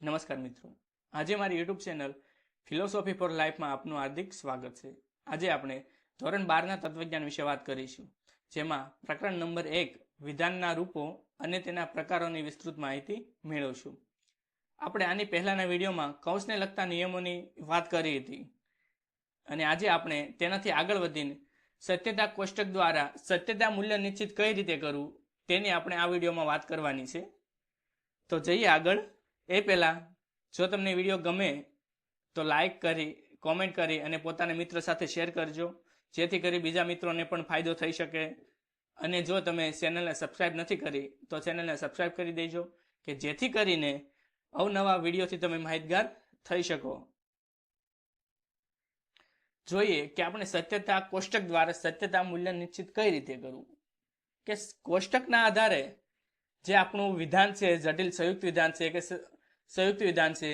નમસ્કાર મિત્રો, આજે મારી યુટ્યુબ ચેનલ ફિલોસોફી ફોર લાઈફમાં આપનું હાર્દિક સ્વાગત છે। આજે આપણે ધોરણ 12ના તત્વજ્ઞાન વિશે વાત કરીશું, જેમાં પ્રકરણ નંબર 1 વિધાનના રૂપો અને તેના પ્રકારોની વિસ્તૃત માહિતી મેળવશું। આપણે આની પહેલાના વિડીયોમાં કૌંસને લગતા નિયમોની વાત કરી હતી અને આજે આપણે તેનાથી આગળ વધીને સત્યતા કોષ્ટક દ્વારા સત્યતા મૂલ્ય નિશ્ચિત કઈ રીતે કરવું તેની આપણે આ વિડીયોમાં વાત કરવાની છે। તો જઈએ આગળ। એ પહેલાં જો તમને વિડીયો ગમે તો લાઈક કરી, કોમેન્ટ કરી અને પોતાના મિત્ર સાથે શેર કરજો, જેથી કરી બીજા મિત્રોને પણ ફાયદો થઈ શકે। અને જો તમે ચેનલને સબસ્ક્રાઈબ નથી કરી તો ચેનલને સબસ્ક્રાઈબ કરી દેજો, કે જેથી કરીને અવનવા વિડીયોથી તમે માહિતગાર થઈ શકો। જોઈએ કે આપણે સત્યતા કોષ્ટક દ્વારા સત્યતા મૂલ્ય નિશ્ચિત કઈ રીતે કરવું, કે કોષ્ટકના આધારે જે આપણું વિધાન છે, જટિલ સંયુક્ત વિધાન છે કે સંયુક્ત વિધાન છે,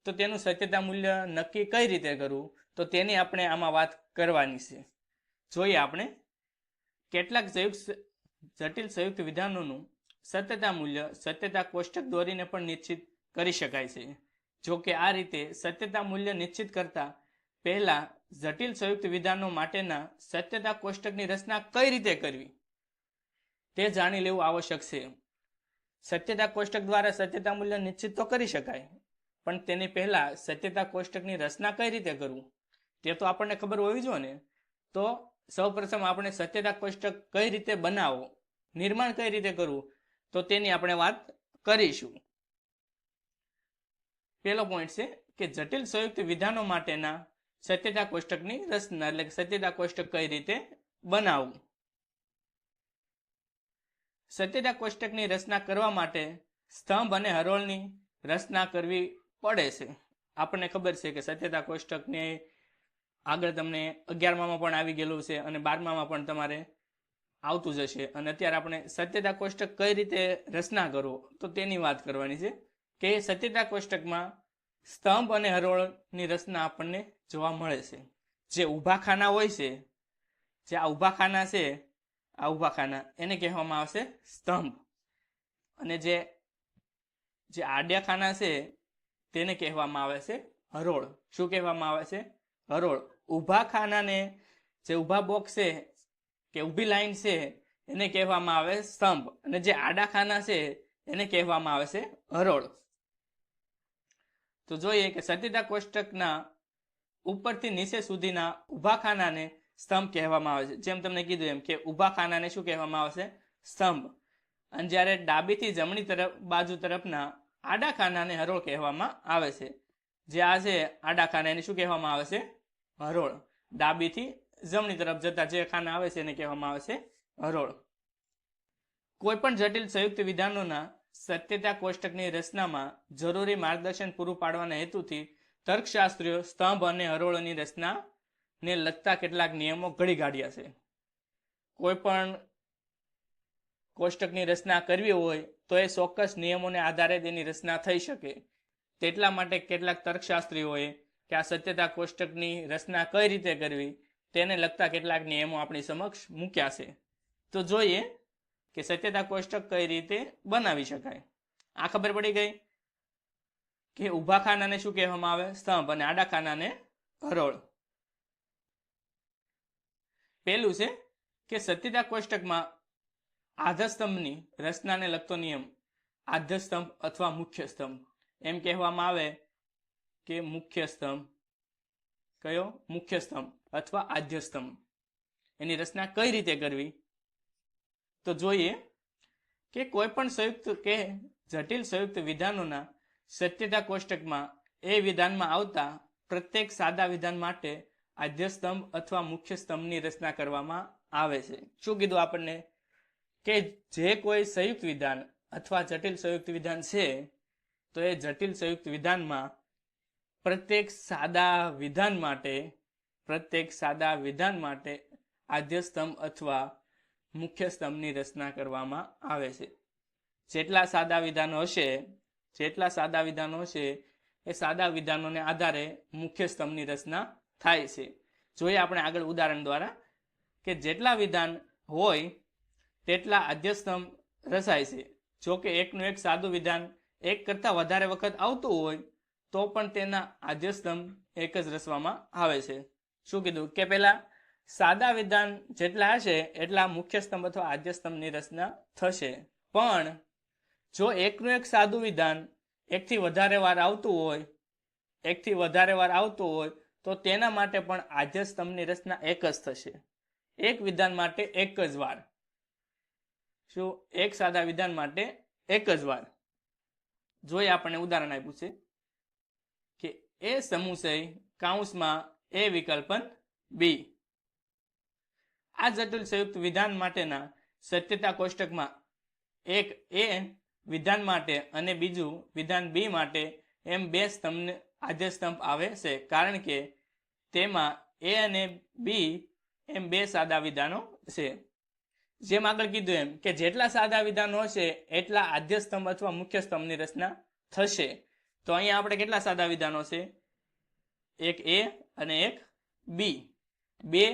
તો તેનું સત્યતા મૂલ્ય નક્કી કઈ રીતે કરવું, તો તેની આપણે આમાં વાત કરવાની છે। જોઈએ આપણે કેટલાક જટિલ સંયુક્ત વિધાનોનું સત્યતા મૂલ્ય સત્યતા કોષ્ટક દોરીને પણ નિશ્ચિત કરી શકાય છે। જો કે આ રીતે સત્યતા મૂલ્ય નિશ્ચિત કરતા પહેલા જટિલ સંયુક્ત વિધાનો માટેના સત્યતા કોષ્ટકની રચના કઈ રીતે કરવી તે જાણી લેવું આવશ્યક છે। સત્યતા કોષ્ટક દ્વારા સત્યતા મૂલ્ય નિશ્ચિત તો કરી શકાય, પણ તેની પહેલા સત્યતા કોષ્ટકની રચના કઈ રીતે કરવું તે તો આપણને ખબર હોવી જોઈએ ને। તો સૌપ્રથમ આપણે સત્યતા કોષ્ટક કઈ રીતે બનાવવો, નિર્માણ કઈ રીતે કરવું, તો તેની આપણે વાત કરીશું। પહેલો પોઈન્ટ છે કે જટિલ સંયુક્ત વિધાનો માટેના સત્યતા કોષ્ટકની રચના, એટલે કે સત્યતા કોષ્ટક કઈ રીતે બનાવવું। સત્યતા કોષ્ટકની રચના કરવા માટે સ્તંભ અને હરોળની રચના કરવી પડે છે। આપણને ખબર છે કે સત્યતા કોષ્ટકને આગળ તમને 11મામાં પણ આવી ગયેલું છે અને 12મામાં પણ તમારે આવતું જ હશે। અને અત્યારે આપણે સત્યતા કોષ્ટક કઈ રીતે રચના કરવો તો તેની વાત કરવાની છે, કે સત્યતા કોષ્ટકમાં સ્તંભ અને હરોળની રચના આપણને જોવા મળે છે। જે ઊભા ખાના હોય છે, જે આ ઊભા ખાના છે, આ ઊભા ખાના એને કહેવામાં આવશે સ્તંભ, અને જે આડ્યા ખાના છે તેને કહેવામાં આવે છે હરોળ। શું કહેવામાં આવે છે? હરોળ। ઊભા ખાનાને, જે ઊભા બોક્સ છે કે ઊભી લાઈન છે એને કહેવામાં આવે સ્તંભ, અને જે આડા ખાના છે એને કહેવામાં આવે છે હરોળ। તો જોઈએ કે સત્યતા કોષ્ટકના ઉપરથી નીચે સુધીના ઊભા ખાનાને સ્તંભ કહેવામાં આવે છે। જેમ તમને કીધું એમ કે ઊભા ખાનાને શું કહેવામાં આવે છે? સ્તંભ। અને જ્યારે ડાબીથી જમણી બાજુ તરફના આડા ખાનાને હરોળ કહેવામાં આવે છે। જે આ છે આડા ખાના એને શું કહેવામાં આવે છે? હરોળ। ડાબીથી જમણી તરફ જતા જે ખાના આવે છે એને કહેવામાં આવે છે હરોળ। કોઈ પણ જટિલ સંયુક્ત વિધાનોના સત્યતા કોષ્ટકની રચનામાં જરૂરી માર્ગદર્શન પૂરું પાડવાના હેતુથી તર્કશાસ્ત્રીઓ સ્તંભ અને હરોળની રચનાને લગતા કેટલાક નિયમો ઘડી કાઢ્યા છે। કોઈ પણ કોષ્ટકની રચના કરવી હોય તો એ ચોક્કસ નિયમોને આધારે તેની રચના થઈ શકે, તેટલા માટે કેટલાક તર્કશાસ્ત્રીઓએ કે આ સત્યતા કોષ્ટકની રચના કઈ રીતે કરવી તેને લગતા કેટલાક નિયમો આપણી સમક્ષ મૂક્યા છે। તો જોઈએ કે સત્યતા કોષ્ટક કઈ રીતે બનાવી શકાય। આ ખબર પડી ગઈ કે ઊભા ખાનાને શું કહેવામાં આવે? સ્તંભ, અને આડા ખાનાને હરોળ। પહેલું છે કે સત્યતા કોષ્ટકમાં આધારસ્તંભની રચનાને લગતો નિયમ, આધારસ્તંભ અથવા મુખ્ય સ્તંભ, એમ કહેવામાં આવે કે મુખ્ય સ્તંભ, કયો? મુખ્ય સ્તંભ અથવા આદ્યસ્તંભ, એની રચના કઈ રીતે કરવી તો જોઈએ કે કોઈ પણ સંયુક્ત કે જટિલ સંયુક્ત વિધાનોના સત્યતા કોષ્ટકમાં એ વિધાનમાં આવતા પ્રત્યેક સાદા વિધાન માટે આદ્યસ્તંભ અથવા મુખ્ય સ્તંભની રચના કરવામાં આવે છે। શું કીધું આપણને? કે જે કોઈ સંયુક્ત વિધાન અથવા જટિલ સંયુક્ત વિધાન છે તો એ જટિલ સંયુક્ત વિધાનમાં પ્રત્યેક સાદા વિધાન માટે આદ્યસ્તંભ અથવા મુખ્ય સ્તંભની રચના કરવામાં આવે છે। જેટલા સાદા વિધાનો હશે એ સાદા વિધાનોને આધારે મુખ્ય સ્તંભની રચના થાય છે। જોઈએ આપણે આગળ ઉદાહરણ દ્વારા કે જેટલા વિધાન હોય તેટલા આદ્યસ્તંભ રચાય છે। જો કે એકનું એક સાદું વિધાન એક કરતાં વધારે વખત આવતું હોય તો પણ તેના આદ્ય સ્તંભ એક જ રચવામાં આવે છે. શું કીધું કે પહેલા સાદા વિધાન જેટલા હશે એટલા મુખ્ય સ્તંભ અથવા આદ્ય સ્તંભની રચના થશે. પણ જો એકનું એક સાદું વિધાન એકથી વધારે વાર આવતું હોય તો તેના માટે પણ આદ્ય સ્તંભની રચના એક જ થશે. એક વિધાન માટે એક જ વાર. શું? એક સાદા વિધાન માટે એક જ વાર. જોઈએ આપણને ઉદાહરણ આપ્યું છે કે એ સમુચય કૌંસમાં એ વિકલ્પન બી. આ જટિલ સંયુક્ત વિધાન માટેના સત્યતા કોષ્ટકમાં એક એ વિધાન માટે અને બીજું વિધાન બી માટે એમ બે સ્તંભ આદ્ય સ્તંભ આવે છે, કારણ કે તેમાં એ અને બી એમ બે સાદા વિધાનો છે. જેમ આગળ કીધું એમ કે જેટલા સાદા વિધાનો હશે એટલા આદ્ય સ્તંભ અથવા મુખ્ય સ્તંભની રચના થશે. તો અહીંયા આપણે કેટલા સાદા વિધાનો છે? એક એ અને એક બી. બે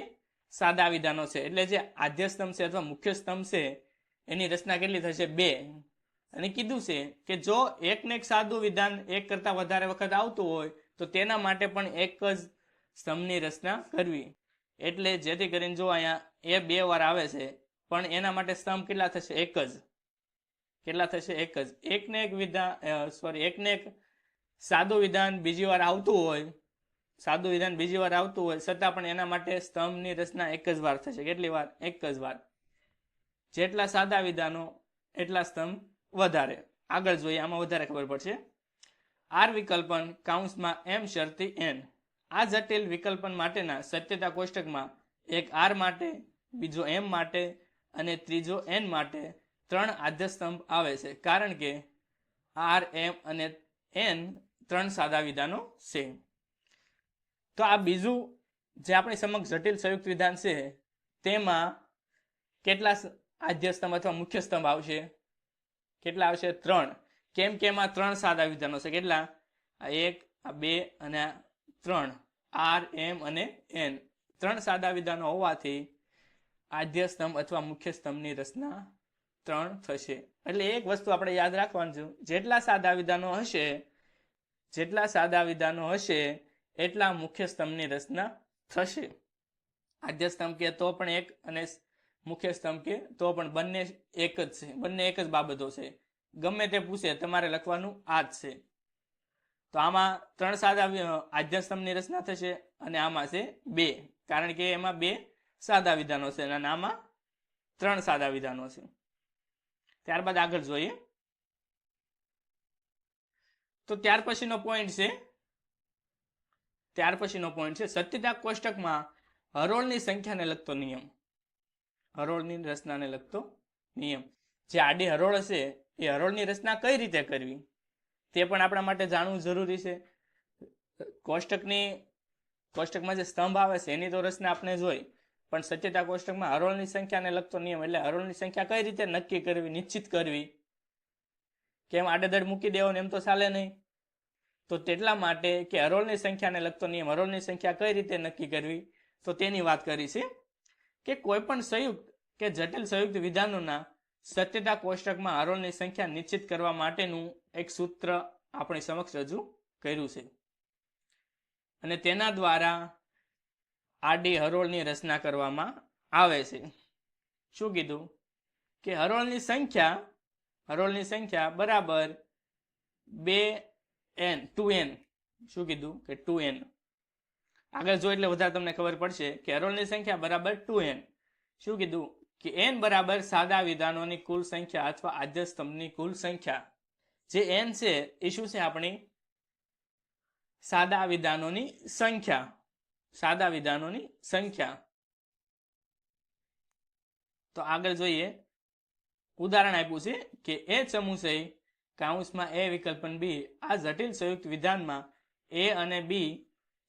સાદા વિધાનો છે, એટલે જે આદ્ય સ્તંભ છે અથવા મુખ્ય સ્તંભ છે એની રચના કેટલી થશે? બે. અને કીધું છે કે જો એકને એક સાદું વિધાન એક કરતાં વધારે વખત આવતું હોય તો તેના માટે પણ એક જ સ્તંભની રચના કરવી. એટલે જેથી કરીને જો અહીંયા એ બે વાર આવે છે પણ એના માટે સ્તંભ કેટલા થશે? એક જ. કેટલા થશે? એક જ. એકને એક સાદું વિધાન બીજી વાર આવતું હોય છતાં પણ એના માટે સ્તંભની રચના એક જ વાર થશે. કેટલી વાર? એક જ વાર. જેટલા સાદા વિધાનો એટલા સ્તંભ વધારે. આગળ જોઈએ, આમાં વધારે ખબર પડશે. આર વિકલ્પન કૌંસમાં એમ શરતી એન. આ જટિલ વિકલ્પન માટેના સત્યતા કોષ્ટકમાં એક આર માટે, બીજો એમ માટે અને ત્રીજો એન માટે 3 આદ્ય સ્તંભ આવે છે, કારણ કે આર, એમ અને એન 3 સાદા વિધાનો છે. તો આ બીજું જે આપણી સમક્ષ જટિલ સંયુક્ત વિધાન છે તેમાં કેટલા આદ્ય સ્તંભ અથવા મુખ્ય સ્તંભ આવશે? કેટલા આવશે? 3. કેમ કે એમાં 3 સાદા વિધાનો છે. કેટલા? આ 1, આ 2 અને આ 3. આર, એમ અને એન 3 સાદા વિધાનો હોવાથી આદ્ય સ્તંભ અથવા મુખ્ય સ્તંભની રચના 3 થશે. એટલે એક વસ્તુ આપણે યાદ રાખવાનું છે, જેટલા સાદા વિધાનો હશે એટલા મુખ્ય સ્તંભની રચના થશે. આદ્ય સ્તંભ કે તો પણ એક અને મુખ્ય સ્તંભ કે તો પણ બંને એક જ છે. બંને એક જ બાબતો છે. ગમે તે પૂછે તમારે લખવાનું આ જ છે. તો આમાં 3 સાદા આદ્ય સ્તંભની રચના થશે અને આમાં છે 2, કારણ કે એમાં 2 સાદા વિધાનો છે અને આમાં 3 સાદા વિધાનો છે. ત્યારબાદ આગળ જોઈએ. તો ત્યાર પછીનો પોઈન્ટ છે સત્યતા કોષ્ટકમાં હરોળની સંખ્યાને લગતો નિયમ. હરોળની રચનાને લગતો નિયમ. જે આડી હરોળ હશે એ હરોળની રચના કઈ રીતે કરવી તે પણ આપણા માટે જાણવું જરૂરી છે. કોષ્ટકમાં જે સ્તંભ આવે છે એની તો રચના આપણે જોઈ, પણ સત્યતા કોષ્ટકમાં હરોળની સંખ્યાને લગતો નિયમ એટલે હરોળની સંખ્યા કઈ રીતે નક્કી કરવી, નિશ્ચિત કરવી. કેમ આડેધડ મૂકી દેવો એમ તો ચાલે નહીં. તો તેટલા માટે કે હરોળની સંખ્યાને લગતો નિયમ, હરોળની સંખ્યા કઈ રીતે નક્કી કરવી તો તેની વાત કરી છે કે કોઈ પણ સંયુક્ત કે જટિલ સંયુક્ત વિધાનોના સત્યતા કોષ્ટકમાં હરોળની સંખ્યા નિશ્ચિત કરવા માટેનું એક સૂત્ર આપણી સમક્ષ રજૂ કર્યું છે અને તેના દ્વારા આડી હરોળની રચના કરવામાં આવે છે. શું કીધું? કે હરોળની સંખ્યા બરાબર 2n. શું કીધું? કે 2n. આગળ જો એટલે વધારે તમને ખબર પડશે કે હરોળની સંખ્યા બરાબર 2n. શું કીધું? કે n બરાબર સાદા વિધાનોની કુલ સંખ્યા અથવા આદ્ય સ્તંભની કુલ સંખ્યા. જે n છે એ શું છે? આપણી સાદા વિધાનોની સંખ્યા. તો આગળ જોઈએ, ઉદાહરણ આપ્યું છે કે એ સમુચય કૌંસમાં એ વિકલ્પન બી. આ જટિલ સંયુક્ત વિધાનમાં એ અને બી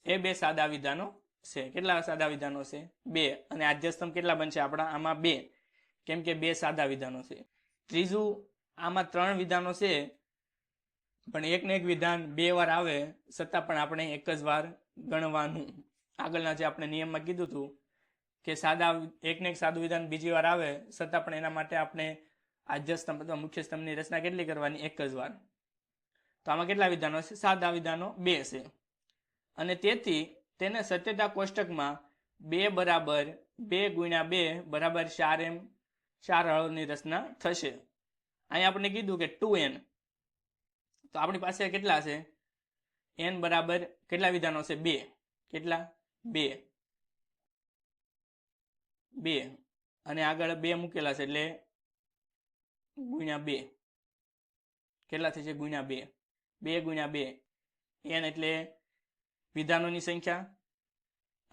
એ 2 સાદા વિધાનો છે. કેટલા સાદા વિધાનો છે? 2. અને આદ્ય સ્તંભ કેટલા બનશે આપણા? આમાં 2, કેમ કે 2 સાદા વિધાનો છે. ત્રીજું, આમાં 3 વિધાનો છે પણ એકને એક વિધાન 2 વાર આવે છતાં પણ આપણે એક જ વાર ગણવાનું. આગળના જે આપણે નિયમમાં કીધું હતું કે એકને એક સાદું વિધાન બીજી વાર આવે છતાં પણ એના માટે આપણે આદ્ય સ્તંભ અથવા મુખ્ય સ્તંભની રચના કેટલી કરવાની? એક જ વાર. તો આમાં કેટલા વિધાનો છે? સાદા વિધાનો 2 છે. અને તેથી તેને સત્યતા કોષ્ટકમાં 2 બરાબર 2 ગુણ્યા 2 બરાબર 4 એમ 4 હરોળની રચના થશે. અહીં આપણે કીધું કે 2n, તો આપણી પાસે કેટલા છે? n બરાબર કેટલા વિધાનો છે? 2. કેટલા? 2 અને આગળ 2 મૂકેલા છે એટલે ગુણ્યા 2. કેટલા થશે? ગુણ્યા 2. 2 ગુણ્યા 2 n એટલે વિધાનોની સંખ્યા,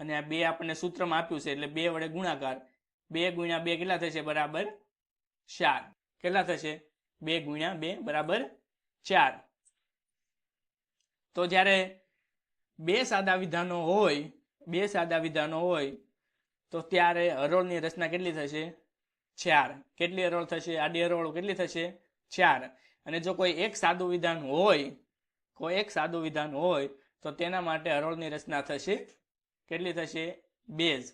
અને આ 2 આપણને સૂત્રમાં આપ્યું છે એટલે 2 વડે ગુણાકાર. 2 ગુણ્યા 2 કેટલા થશે? બરાબર 4. કેટલા થશે? 2 ગુણ્યા 2 બરાબર 4. તો જ્યારે 2 સાદા વિધાનો હોય તો ત્યારે હરોળની રચના કેટલી થશે? 4. કેટલી હરોળ થશે? આડી હરોળ કેટલી થશે? 4. અને જો કોઈ એક સાદું વિધાન હોય તો તેના માટે હરોળની રચના થશે કેટલી થશે? 2 જ.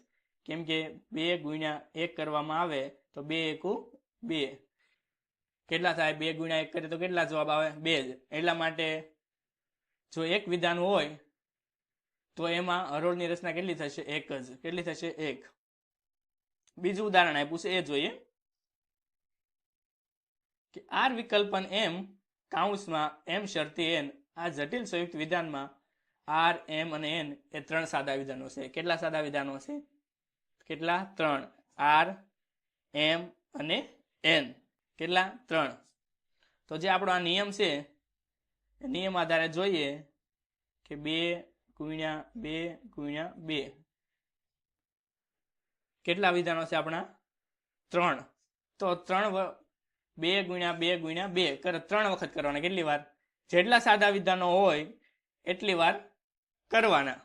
કેમ કે 2 ગુણ્યા 1 કરવામાં આવે તો 2 એકુ 2. કેટલા થાય? 2 ગુણ્યા 1 કરીએ તો કેટલા જવાબ આવે? 2 જ. એટલા માટે જો એક વિધાન હોય તો એમાં હરોળની રચના કેટલી થશે? 1 જ. કેટલી થશે? 1. બીજું ઉદાહરણ આપ્યું છે એ જોઈએ કે આર વિકલ્પન m કૌંસમાં m શરતી n આ જટિલ સંયુક્ત વિધાનમાં r, m અને n એ 3 સાદા વિધાનો છે. કેટલા સાદા વિધાનો છે? કેટલા? 3. r, m અને n. કેટલા? 3. તો જે આપણો આ નિયમ છે નિયમ આધારે જોઈએ કે 2 ગુણ્યા 2 ગુણ્યા 2 કેટલા વિધાનો છે આપણા? 3. તો 2 ગુણ્યા 2 ગુણ્યા 2 કરે 3 વખત કરવાના. કેટલી વાર? જેટલા સાદા વિધાનો હોય એટલી વાર કરવાના.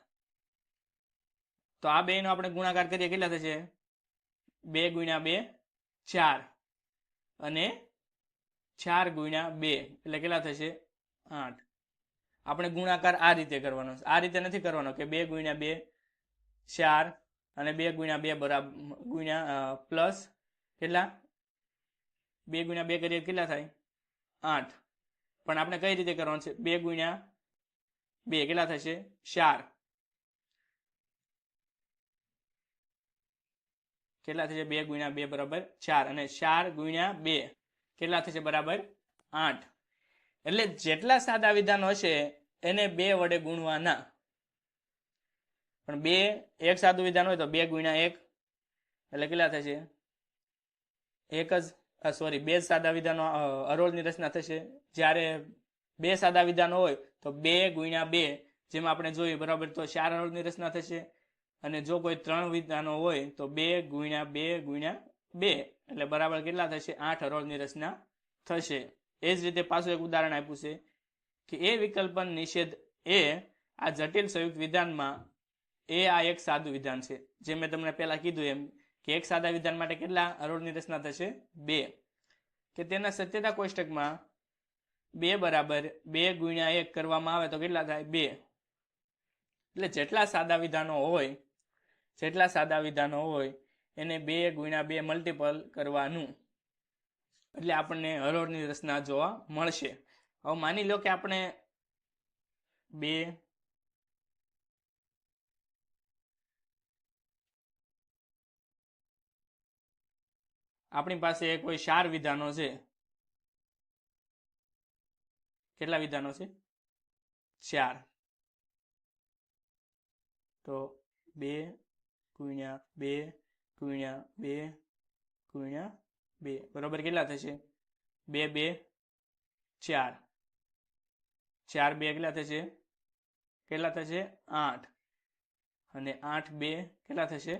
તો આ બેનો આપણે ગુણાકાર કરીએ કેટલા થશે? 2 ગુણ્યા 2 4 અને 4 ગુણ્યા 2 એટલે કેટલા થશે? 8. આપણે ગુણાકાર આ રીતે કરવાનો છે, આ રીતે નથી કરવાનો કે 2 ગુણ્યા 2 4 અને 2 ગુણ્યા 2 બરાબર ગુણ્યા પ્લસ કેટલા? 2 ગુણ્યા 2 કરીએ કેટલા થાય? 8. પણ આપણે કઈ રીતે કરવાનું છે? 2 ગુણ્યા 2 કેટલા થશે? 4. કેટલા થશે? 2 ગુણ્યા 2 બરાબર 4 અને 4 ગુણ્યા 2 કેટલા થશે? બરાબર 8. એટલે જેટલા સાદા વિધાનો હશે એને 2 વડે ગુણવાના. પણ 2 એક સાદું વિધાન હોય તો 2 ગુણ્યા 1 એટલે કેટલા થશે? 2 સાદા વિધાનો હરોળની રચના થશે. જ્યારે 2 સાદા વિધાનો હોય તો 2 ગુણ્યા 2 જેમાં આપણે જોયું બરાબર તો 4 હરોળની રચના થશે. અને જો કોઈ 3 વિધાનો હોય તો 2 ગુણ્યા 2 ગુણ્યા 2 એટલે બરાબર કેટલા થશે? 8 હરોળની રચના થશે. એ જ રીતે પાછું એક ઉદાહરણ આપ્યું છે કે એ વિકલ્પન નિષેધ એ આ જટિલ સંયુક્ત વિધાનમાં એ આ એક સાદું વિધાન છે. જે મેં તમને પહેલા કીધું એમ કે એક સાદા વિધાન માટે કેટલા હરોળની રચના થશે? 2. કે તેના સત્યતા કોષ્ટકમાં 2 બરાબર 2 ગુણ્યા 1 કરવામાં આવે તો કેટલા થાય? 2. એટલે જેટલા સાદા વિધાનો હોય એને 2 ગુણ્યા 2 મલ્ટીપલ કરવાનું એટલે આપણને હરોળની રચના જોવા મળશે. હવે માની લો કે આપણે 2 આપણી પાસે કોઈ 4 વિધાનો છે. કેટલા વિધાનો છે? 4. તો 2 ગુણ્યા 2 ગુણ્યા 2 ગુણ્યા 2 બરોબર કેટલા થશે? 2 2 4. 4 2 કેટલા થશે? 8. અને 8 2 કેટલા થશે?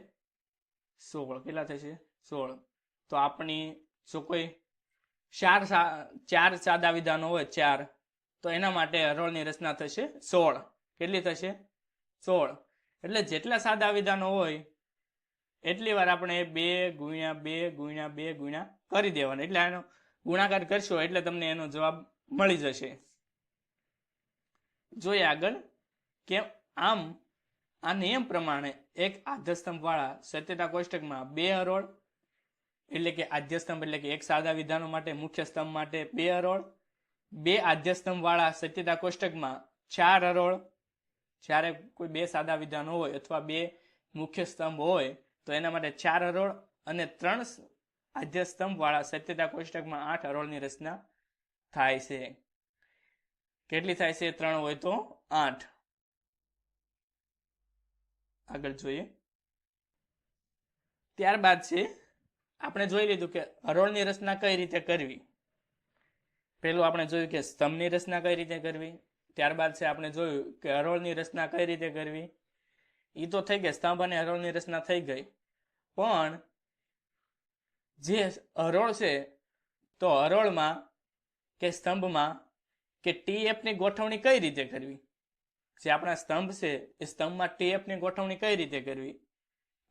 16. કેટલા થશે? 16. તો આપણી જો કોઈ 4 સાદા વિધાનો હોય 4 તો એના માટે હરોળની રચના થશે 16. કેટલી થશે? 16. એટલે જેટલા સાદા વિધાનો હોય એટલી વાર આપણે 2 ગુણ્યા 2 ગુણ્યા 2 ગુણ્યા કરી દેવાનો. એટલે આનો ગુણાકાર કરશો એટલે તમને એનો જવાબ મળી જશે. જોઈએ આગળ કે આમ આ નિયમ પ્રમાણે એક આધ્યસ્તંભ વાળા સત્યતા કોષ્ટકમાં 2 હરોળ એટલે કે આધ્યસ્તંભ એટલે કે એક સાદા વિધાનો માટે મુખ્ય સ્તંભ માટે 2 હરોળ બે આદ્યસ્તંભ વાળા સત્યતા કોષ્ટકમાં 4 હરોળ, જ્યારે કોઈ બે સાદા વિધાનો હોય અથવા બે મુખ્ય સ્તંભ હોય તો એના માટે 4 હરોળ અને 3 આદ્યસ્તંભ વાળા સત્યતા કોષ્ટકમાં 8 હરોળની રચના થાય છે. કેટલી થાય છે? 3 હોય તો 8. આગળ જોઈએ. ત્યારબાદ છે આપણે જોઈ લીધું કે હરોળની રચના કઈ રીતે કરવી. પેલું આપણે જોયું કે સ્તંભની રચના કઈ રીતે કરવી. ત્યારબાદ છે આપણે જોયું કે હરોળની રચના કઈ રીતે કરવી. એ તો થઈ ગઈ, સ્તંભ અને હરોળની રચના થઈ ગઈ. પણ જે હરોળ છે તો હરોળમાં કે સ્તંભમાં કે TF ની ગોઠવણી કઈ રીતે કરવી. જે આપણા સ્તંભ છે એ સ્તંભમાં TF ની ગોઠવણી કઈ રીતે કરવી,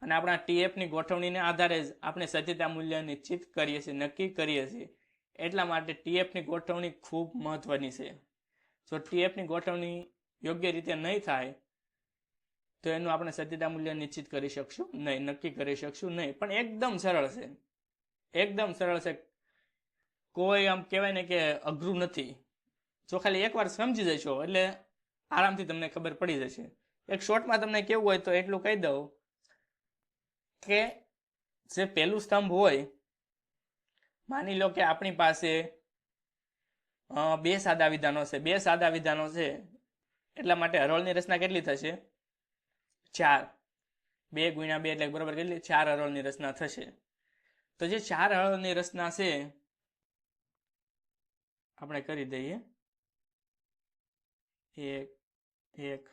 અને આપણા TF ની ગોઠવણીને આધારે જ આપણે સત્યતા મૂલ્ય નિશ્ચિત કરીએ છીએ, નક્કી કરીએ છીએ. એટલા માટે TF ની ગોઠવણી ખૂબ મહત્વની છે. જો TF ની ગોઠવણી યોગ્ય રીતે નહીં થાય તો એનું આપણે સત્યતા મૂલ્ય નિશ્ચિત કરી શકશું નહીં, નક્કી કરી શકશું નહીં. પણ એકદમ સરળ છે, એકદમ સરળ છે. કોઈ આમ કહેવાય ને કે અઘરું નથી. જો ખાલી એકવાર સમજી જશો એટલે આરામથી તમને ખબર પડી જશે. એક શોર્ટમાં તમને કેવું હોય તો એટલું કહી દઉં કે જે પહેલું સ્તંભ હોય, માની લો કે આપણી પાસે બે સાદા વિધાનો છે. બે સાદા વિધાનો છે એટલા માટે હરોળની રચના કેટલી થશે? 4. 2 ગુણ્યા 2 એટલે બરોબર કેટલી? 4 હરોળની રચના થશે. તો જે 4 હરોળની રચના છે આપણે કરી દઈએ. 1, 1,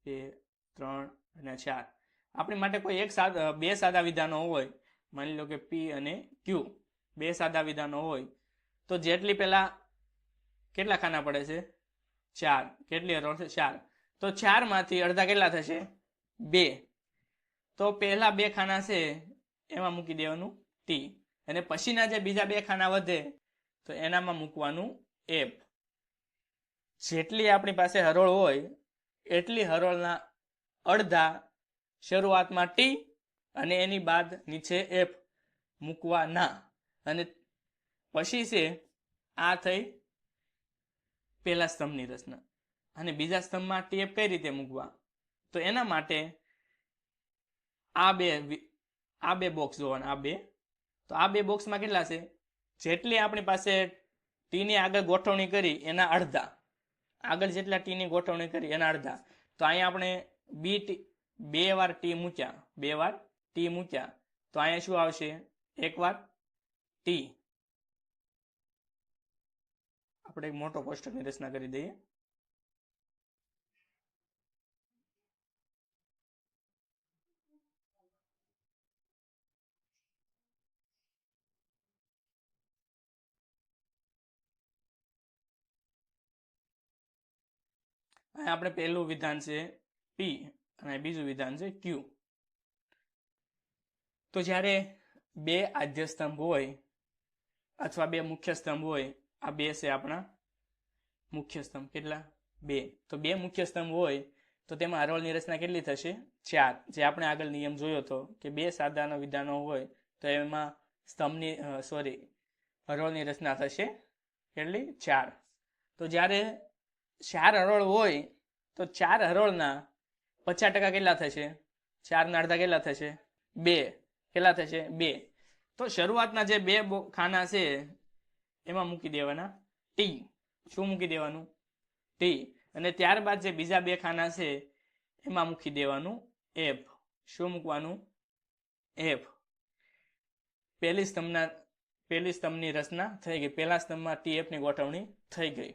2, 3 અને 4. આપણી માટે કોઈ બે સાદા વિધાનો હોય, માની લો કે P અને Q, બે સાદા વિધાનો હોય તો જેટલી પેલા કેટલા ખાના પડે છે? 4. કેટલી હરોળ છે? 4. તો 4 માંથી અડધા કેટલા થશે? 2. તો પહેલા 2 ખાના છે એમાં મૂકી દેવાનું T, અને પછીના જે બીજા 2 ખાના વધે તો એનામાં મૂકવાનું F. જેટલી આપણી પાસે હરોળ હોય એટલી હરોળના અડધા શરૂઆતમાં T અને એની બાદ નીચે F મૂકવાના. અને પછી છે આ થઈ પહેલા સ્તંભની રચના. અને બીજા સ્તંભમાં TF કઈ રીતે મૂકવા? તો એના માટે આ બે બોક્સ જોવાના. તો આ બે બોક્સમાં કેટલા છે? જેટલી આપણી પાસે T ની આગળ ગોઠવણી કરી એના અડધા, આગળ જેટલા T ની ગોઠવણી કરી એના અડધા. તો અહીંયા આપણે બે વાર T મૂક્યા તો અહીંયા શું આવશે? એક વાર T. આપણે એક મોટો કોષ્ટકની રચના કરી દઈએ. અહીંયા આપણે પહેલું વિધાન છે P અને બીજું વિધાન છે Q. તો જ્યારે બે આદ્ય સ્તંભ હોય અથવા બે મુખ્ય સ્તંભ હોય, આ બે છે આપણા મુખ્ય સ્તંભ. કેટલા? 2. તો બે મુખ્ય સ્તંભ હોય તો તેમાં હરોળની રચના કેટલી થશે? 4. જે આપણે આગળ નિયમ જોયો હતો કે બે સાદાનો વિધાનો હોય તો એમાં હરોળની રચના થશે કેટલી? 4. તો જ્યારે 4 હરોળ હોય તો 4 હરોળના 50% કેટલા થશે? 4 ના અડધા કેટલા થશે? 2. કેટલા થશે? 2. તો શરૂઆતના જે બે ખાના છે એમાં મૂકી દેવાના T. શું મૂકી દેવાનું? T. અને ત્યારબાદ જે બીજા બે ખાના છે એમાં મૂકી દેવાનું F. શું મૂકવાનું? F. પહેલી સ્તંભની રચના થઈ ગઈ. પહેલા સ્તંભમાં TF ની ગોઠવણી થઈ ગઈ.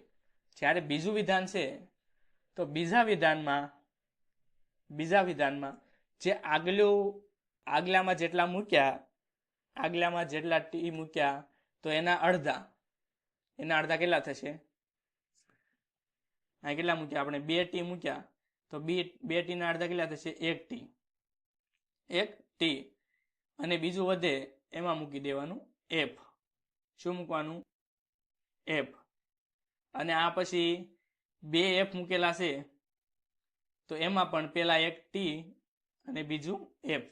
જ્યારે બીજું વિધાન છે તો બીજા વિધાનમાં જે આગલામાં જેટલા મૂક્યા, આગલામાં જેટલા T મૂક્યા તો એના અડધા કેટલા થશે? આ કેટલા મૂક્યા આપણે? 2 T મૂક્યા તો 2 T ના અડધા કેટલા થશે? 1 T. અને બીજું વધે એમાં મૂકી દેવાનું F. શું મૂકવાનું? F. અને આ પછી 2 F મૂકેલા છે તો એમાં પણ પેલા 1 T અને બીજું F.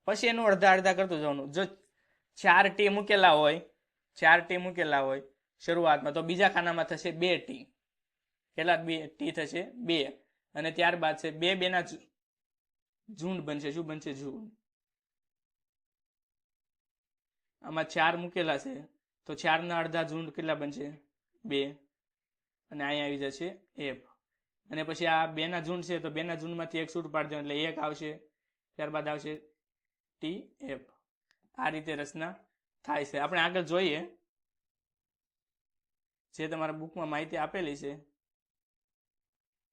પછી એનું અડધા કરતું જવાનું. જો 4 T મૂકેલા હોય શરૂઆતમાં, તો બીજા ખાનામાં થશે 2t. કેટલા t થશે? 2. અને ત્યારબાદ છે 2 ના ઝુંડ બનશે. શું બનશે? ઝુંડ. આમાં 4 મૂકેલા છે તો 4 ના અડધા ઝુંડ કેટલા બનશે? 2. અને અહીંયા આવી જશે f. અને પછી આ 2 ના ઝુંડ છે તો 2 ના ઝુંડમાંથી એક છૂટ પાડી દો એટલે 1 આવશે. ત્યારબાદ આવશે tf. આ રીતે રચના થાય છે. આપણે આગળ જોઈએ, જે તમારા બુકમાં માહિતી આપેલી છે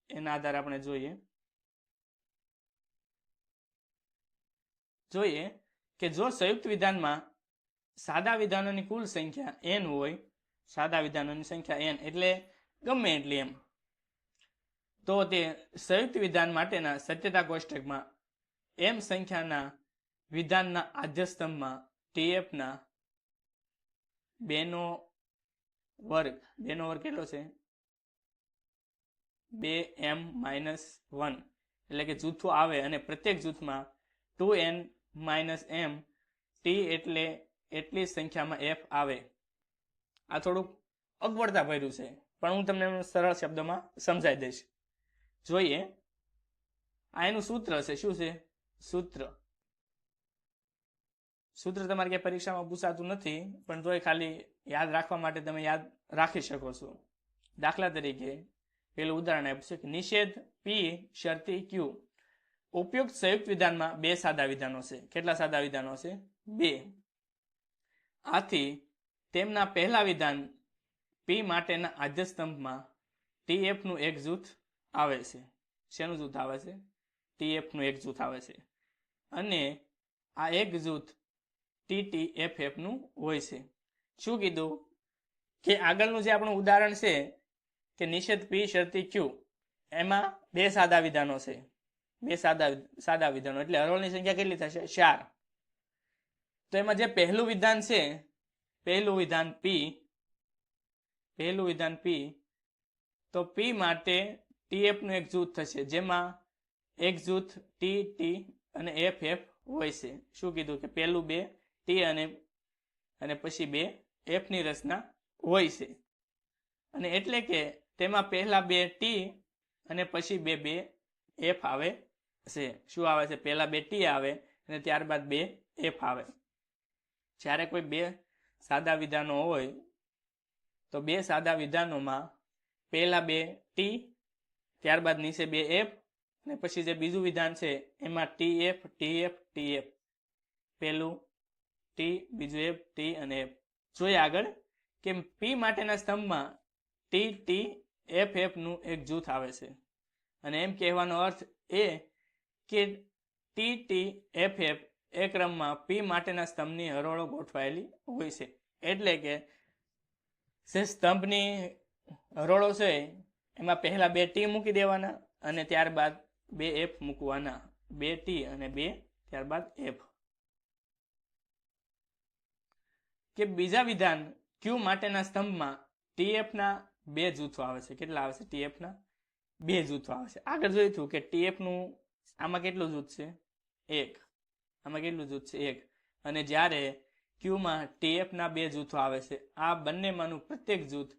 એના આધારે આપણે જોઈએ કે જો સંયુક્ત વિધાનમાં સાદા વિધાનોની કુલ સંખ્યા n હોય, સાદા વિધાનોની સંખ્યા n એટલે ગમે એટલી એમ, તો તે સંયુક્ત વિધાન માટેના સત્યતા કોષ્ટકમાં m સંખ્યાના વિધાનના આદ્યસ્તંભમાં tf ના 2 નો વર્ગ કેટલો છે? 2m-1 એટલે કે જૂથો આવે અને પ્રત્યેક જૂથમાં 2n-m t એટલે એટલી સંખ્યામાં f આવે. આ થોડુંક અગવડતા ભર્યું છે પણ હું તમને સરળ શબ્દોમાં સમજાવી દઈશ. જોઈએ, આ એનું સૂત્ર છે. શું છે સૂત્ર? સૂત્ર તમારે ક્યાંય પરીક્ષામાં પૂછાતું નથી પણ તોય ખાલી યાદ રાખવા માટે તમે યાદ રાખી શકો છો. દાખલા તરીકે પેલું ઉદાહરણ આપ્યું છે કે નિષેધ p શરતી q. ઉપયુક્ત સંયુક્ત વિધાનમાં 2 સાદા વિધાનો છે. કેટલા સાદા વિધાનો છે? 2. આથી તેમના પહેલા વિધાન p માટેના આદ્યસ્તંભમાં tf નું એક જૂથ આવે છે. શેનું જૂથ આવે છે? tf નું એક જૂથ આવે છે. અને આ એક જૂથ ttff નું હોય છે. શું કીધું કે આગળનું જે આપણું ઉદાહરણ છે કે નિષેધ p શરતી q, એમાં 2 સાદા વિધાનો છે. 2 સાદા વિધાનો એટલે હરોળની સંખ્યા કેટલી થશે? 4. તો એમાં જે પહેલું વિધાન છે, પહેલું વિધાન p, તો p માટે tf નું એક જૂથ થશે જેમાં એક જૂથ tt અને ff હોય છે. શું કીધું કે પહેલું 2 t અને પછી 2 f ની રચના હોય છે. અને એટલે કે તેમાં પહેલા 2 t અને પછી 2 f આવે છે. શું આવે છે? પહેલા 2 t આવે અને ત્યારબાદ 2 f આવે. જ્યારે કોઈ 2 સાદા વિધાનો હોય તો 2 સાદા વિધાનોમાં પહેલા 2 t, ત્યારબાદ નીચે 2 f અને પછી જે બીજું વિધાન છે એમાં tf tf tf, પહેલું t, બીજું f, t અને f. જોઈએ આગળ કે p માટેના સ્તંભમાં t t f f નું એક જૂથ આવે છે. અને એમ કહેવાનો અર્થ એ કે t t f f એ ક્રમમાં p માટેના સ્તંભની હરોળો ગોઠવાયેલી હોય છે. એટલે કે જે સ્તંભની હરોળો છે એમાં પહેલા 2 t મૂકી દેવાના અને ત્યારબાદ 2 f મૂકવાના. 2 t અને 2 ત્યારબાદ f. કે બીજા વિધાન q માટેના સ્તંભમાં tf ના 2 જૂથો આવે છે. કેટલા આવે છે? tf ના 2 જૂથો આવે છે. આગળ જોઈતું કે tf નું આમાં કેટલું જૂથ છે? 1. આમાં કેટલું જૂથ છે? 1. અને જ્યારે q માં tf ના 2 જૂથો આવે છે, આ બંનેમાંનું પ્રત્યેક જૂથ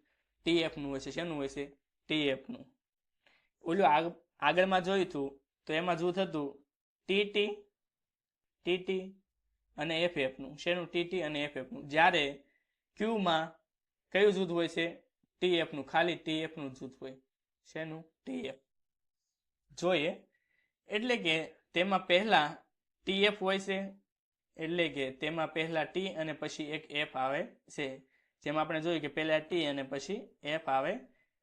tf નું હોય છે. શેનું હોય છે? tf નું. ઓલું આગળમાં જોઈતું તો એમાં જૂથ હતું tt અને ff નું. શેનું? tt અને ff નું. જ્યારે q માં કયું જૂથ હોય છે? tf નું. ખાલી tf નું જૂથ હોય. શેનું? tf. જોઈએ એટલે કે તેમાં પહેલા tf હોય છે, એટલે કે તેમાં પહેલા t અને પછી એક f આવે છે. જેમાં આપણે જોયું કે પહેલા t અને પછી f આવે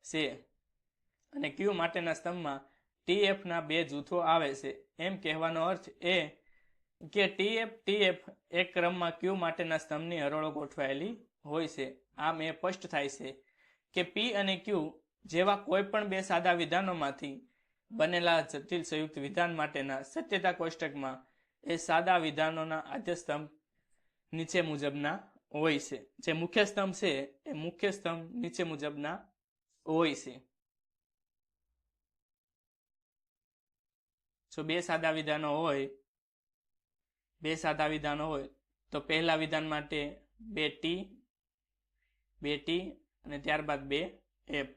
છે. અને q માટેના સ્તંભમાં tf ના 2 જૂથો આવે છે. એમ કહેવાનો અર્થ એ કે tf tf એક ક્રમમાં q માટેના સ્તંભની હરોળો ગોઠવાયેલી હોય છે. આમ એ સ્પષ્ટ થાય છે કે p અને q જેવા કોઈ પણ 2 સાદા વિધાનોમાંથી બનેલા જટિલ સંયુક્ત વિધાન માટેના સત્યતા કોષ્ટકમાં એ સાદા વિધાનોના આદ્યસ્તંભ નીચે મુજબના હોય છે. જે મુખ્ય સ્તંભ છે એ મુખ્ય સ્તંભ નીચે મુજબના હોય છે. જો 2 સાદા વિધાનો હોય તો પહેલા વિધાન માટે 2t અને ત્યારબાદ 2 એફ.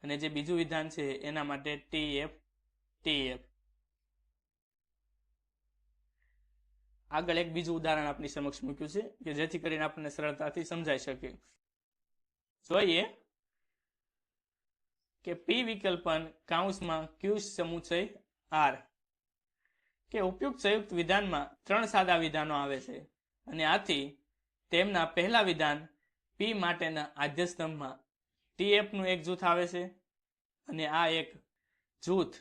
અને જે બીજું વિધાન છે એના માટે TF TF. આગળ એક બીજું ઉદાહરણ આપણી સમક્ષ મૂક્યું છે કે જેથી કરીને આપણને સરળતાથી સમજાઈ શકે. જોઈએ કે P વિકલ્પન કૌંસમાં Q સમુચ્ચય R કે ઉપયુક્ત સંયુક્ત વિધાનમાં 3 સાદા વિધાનો આવે છે અને આથી તેમના પહેલા વિધાન P માટેના આદ્ય સ્તંભમાં TF નું એક જૂથ આવે છે અને આ એક જૂથ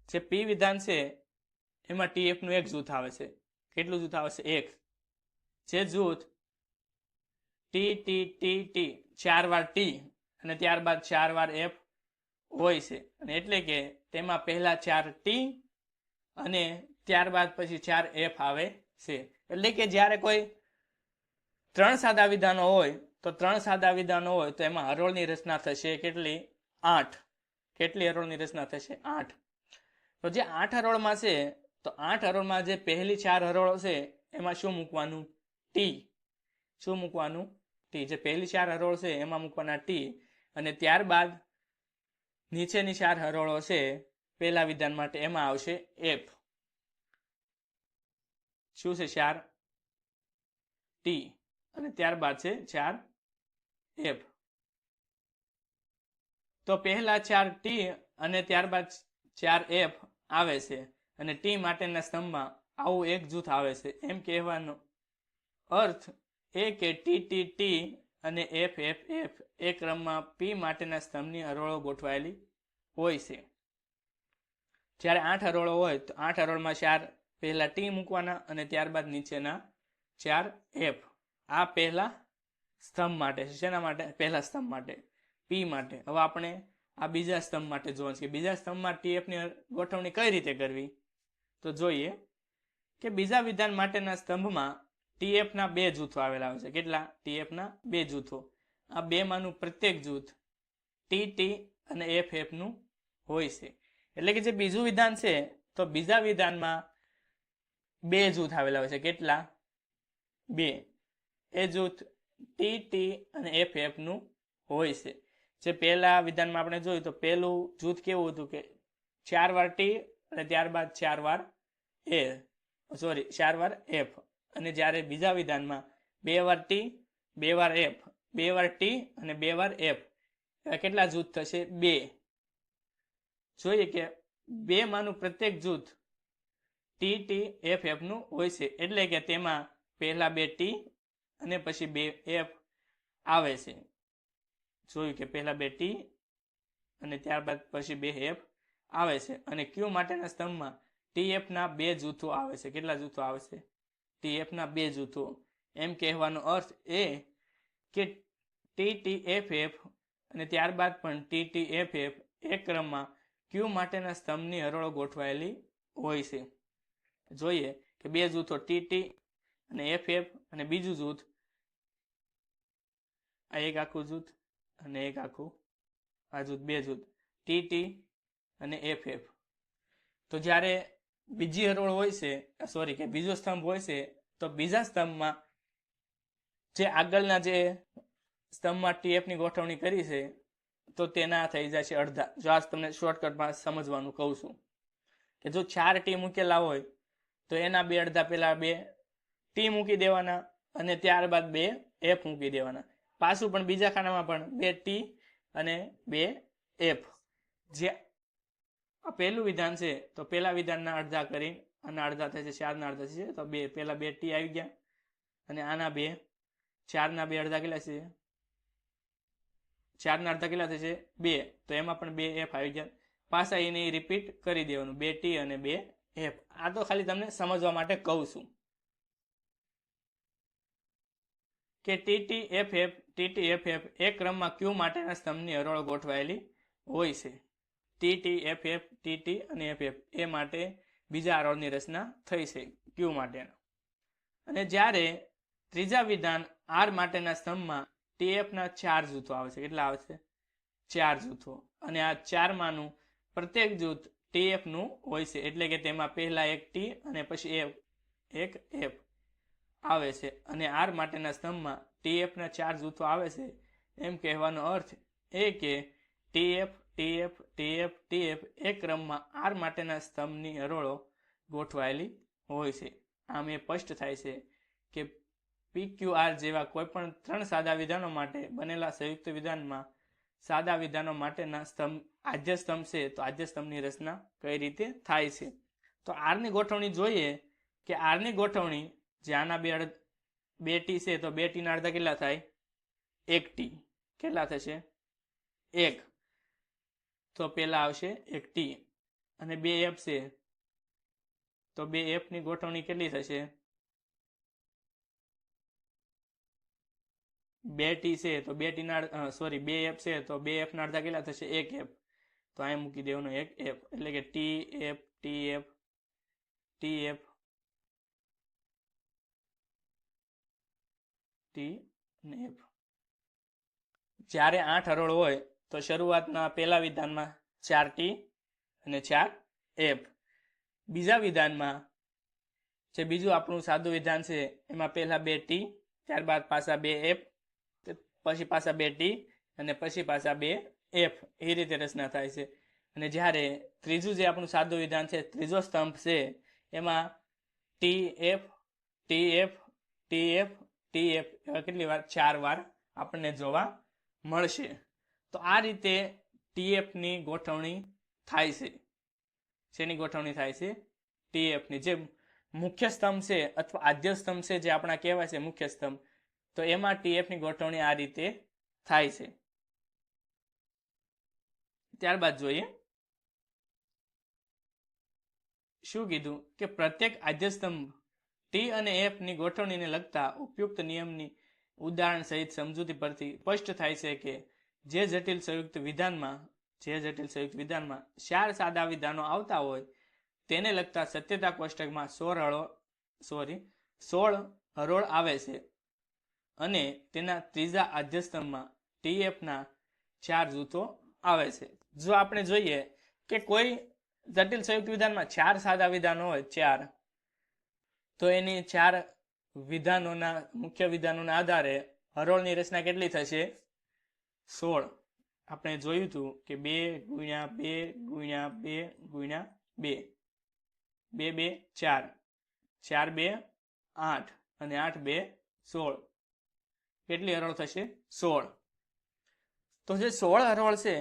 જે P વિધાન છે એમાં TF નું એક જૂથ આવે છે. કેટલું જૂથ આવે છે? એક. જે જૂથ T T T T 4 વાર T અને ત્યારબાદ 4 વાર F હોય છે. અને એટલે કે તેમાં પહેલા 4 T અને ત્યારબાદ પછી 4 F આવે છે. એટલે કે જ્યારે કોઈ 3 સાદા વિધાનો હોય તો 3 સાદા વિધાનો હોય તો એમાં હરોળની રચના થશે કેટલી? 8. કેટલી હરોળની રચના થશે? 8. તો જે 8 હરોળમાં છે તો 8 હરોળમાં જે પહેલી 4 હરોળો છે એમાં શું મૂકવાનું? T. શું મૂકવાનું? T. જે પહેલી 4 હરોળ છે એમાં મૂકવાના T અને ત્યારબાદ નીચેની 4 હરોળો છે પહેલા વિધાન માટે એમાં આવશે F. શું છે? 4 T અને ત્યારબાદ છે 4 F. તો પહેલા 4 T અને ત્યારબાદ 4 F આવે છે અને T માટેના સ્તંભમાં આવું એક જૂથ આવે છે. એમ કહેવાનો અર્થ એ કે T T T અને F F F એ ક્રમમાં P માટેના સ્તંભની હરોળો ગોઠવાયેલી હોય છે. જ્યારે 8 હરોળો હોય તો 8 હરોળમાં 4 પહેલા T મૂકવાના અને ત્યારબાદ નીચેના 4 F. આ પહેલા સ્તંભ માટે છે. શેના માટે? પહેલા સ્તંભ માટે, P માટે. હવે આપણે આ બીજા સ્તંભ માટે જોવાનું છે કે બીજા સ્તંભમાં TF ની ગોઠવણી કઈ રીતે કરવી. તો જોઈએ કે બીજા વિધાન માટેના સ્તંભમાં TF ના 2 જૂથો આવેલા હોય છે. કેટલા? TF ના 2 જૂથો. આ બે માંનું પ્રત્યેક જૂથ TT અને FF નું હોય છે. એટલે કે જે બીજું વિધાન છે તો બીજા વિધાનમાં 2 જૂથ આવેલા હોય છે. કેટલા? 2. એ જૂથ TT અને FF નું હોય છે. જે પહેલા વિધાનમાં આપણે જોયું તો પહેલું જૂથ કેવું હતું કે 4 વાર T અને ત્યારબાદ 4 વાર F. અને જ્યારે બીજા વિધાનમાં 2 વાર T 2 વાર F 2 વાર T અને 2 વાર F. કેટલા જૂથ થશે? 2. જોઈએ કે 2 માંનું પ્રત્યેક જૂથ TT FF નું હોય છે. એટલે કે તેમાં પહેલા 2 T અને પછી 2 F આવે છે. જોયું કે પહેલા 2 T અને ત્યારબાદ પછી 2 F આવે છે. અને Q માટેના સ્તંભમાં TF ના 2 જૂથો આવે છે. કેટલા જૂથો આવે છે? TF ના 2 જૂથો. એમ કહેવાનો અર્થ એ કે TTFF અને ત્યારબાદ પણ TTFF એક ક્રમમાં Q માટેના સ્તંભની હરોળો ગોઠવાયેલી હોય છે. જોઈએ કે 2 જૂથો TT અને FF અને બીજું જૂથ આ એક આખું જૂથ અને એક આખું આ જૂથ. 2 જૂથ TT અને FF. તો જ્યારે બીજી હરોળ હોય છે કે બીજો સ્તંભ હોય છે તો બીજા સ્તંભમાં જે આગળના જે સ્તંભમાં TF ની ગોઠવણી કરી છે તો તેના થઈ જાય છે અડધા. જો આ તમને શોર્ટકટમાં સમજવાનું કહું છું કે જો 4 T મૂકેલા હોય તો એના 2 અડધા પહેલા 2 T મૂકી દેવાના અને ત્યારબાદ 2 F મૂકી દેવાના. પાછું પણ બીજા ખાનામાં પણ 2 T અને 2 F. જે આ પહેલું વિધાન છે તો પહેલા વિધાનના અડધા કરી અને અડધા થશે 4 ના અડધા થશે તો પહેલા 2 T આવી ગયા અને આના 2 4 ના 2 અડધા કેટલા છે? 4 ના અડધા કેટલા થશે? 2. તો એમાં પણ 2 F આવી ગયા. પાછા એને રિપીટ કરી દેવાનું 2 T અને 2 F. આ તો ખાલી તમને સમજવા માટે કહું છું કે TTFF એક ક્રમમાં Q માટેના સ્તંભની હરોળ ગોઠવાયેલી હોય છે. TTFF TT અને FF એ માટે બીજા હરોળની રચના થઈ છે Q માટેના. અને જ્યારે ત્રીજા વિધાન R માટેના સ્તંભમાં TF ના 4 જૂથો આવે છે. કેટલા આવે છે? 4 જૂથો. અને આ 4 માંનું પ્રત્યેક જૂથ TF નું હોય છે. એટલે કે તેમાં પહેલા એક T અને પછી એક F આવે છે. અને R માટેના સ્તંભમાં TF ના 4 જૂથો આવે છે એમ કહેવાનો અર્થ એ કે TF TF TF TF એ ક્રમમાં R માટેના સ્તંભની હરોળો ગોઠવાયેલી હોય છે. આમ એ સ્પષ્ટ થાય છે કે PQR જેવા કોઈપણ 3 સાદા વિધાનો માટે બનેલા સંયુક્ત વિધાનમાં સાદા વિધાનો માટેના સ્તંભ આદ્ય સ્તંભ છે તો આદ્ય સ્તંભની રચના કઈ રીતે થાય છે. તો R ની ગોઠવણી જોઈએ કે R ની ગોઠવણી જે આના બે ટી છે તો 2 ટી ના અડધા કેટલા થાય? 1 ટી. કેટલા થશે? 1. તો પેલા આવશે 1 ટી અને 2 F છે તો 2 F ની ગોઠવણી કેટલી થશે? 2 ટી છે તો 2 ટી ના 2 F છે તો 2 F ના અડધા કેટલા થશે? 1 F. તો અહીં મૂકી દેવાનો 1 F એટલે કે TF TF TF T અને F. જ્યારે 8 હરોળ હોય તો શરૂઆતના પહેલા વિધાનમાં 4 ટી અને 4 F. બીજા વિધાનમાં જે બીજું આપણું સાદું વિધાન છે એમાં પહેલા 2 ટી, ત્યારબાદ પાછા 2 F, પછી પાછા 2 ટી અને પછી પાછા 2 F. એ રીતે રચના થાય છે. અને જ્યારે ત્રીજું જે આપણું સાદું વિધાન છે, ત્રીજો સ્તંભ છે, એમાં TF TF TF TF એવા કેટલી વાર? 4 વાર આપણને જોવા મળશે. તો આ રીતે TF ની ગોઠવણી થાય છે. શેની ગોઠવણી થાય છે? TF ની. જે મુખ્ય સ્તંભ છે અથવા આદ્ય સ્તંભ છે જે આપણા કહેવાય છે મુખ્ય સ્તંભ, તો એમાં TF ની ગોઠવણી આ રીતે થાય છે. ત્યારબાદ જોઈએ શું કીધું કે પ્રત્યેક આદ્ય સ્તંભ T અને F ની ગોઠવણીને લગતા ઉપયુક્ત નિયમની ઉદાહરણ સહિત સમજૂતી પરથી સ્પષ્ટ થાય છે કે જે જટિલ સંયુક્ત વિધાનમાં 4 સાદા વિધાનો આવતા હોય તેને લગતા સત્યતા કોષ્ટકમાં 16 હરોળ આવે છે અને તેના ત્રીજા આદ્ય સ્તંભમાં TF ના 4 જૂથો આવે છે. જો આપણે જોઈએ કે કોઈ જટિલ સંયુક્ત વિધાનમાં 4 સાદા વિધાનો હોય 4, તો એની 4 વિધાનોના મુખ્ય વિધાનોના આધારે હરોળની રચના કેટલી થશે? 16. આપણે જોયું હતું કે 2 ગુણ્યા 2 ગુણ્યા 2 ગુણ્યા 2 2 2 4 4 2 8 અને 8 2 16. કેટલી હરોળ થશે? 16. તો જે 16 હરોળ છે,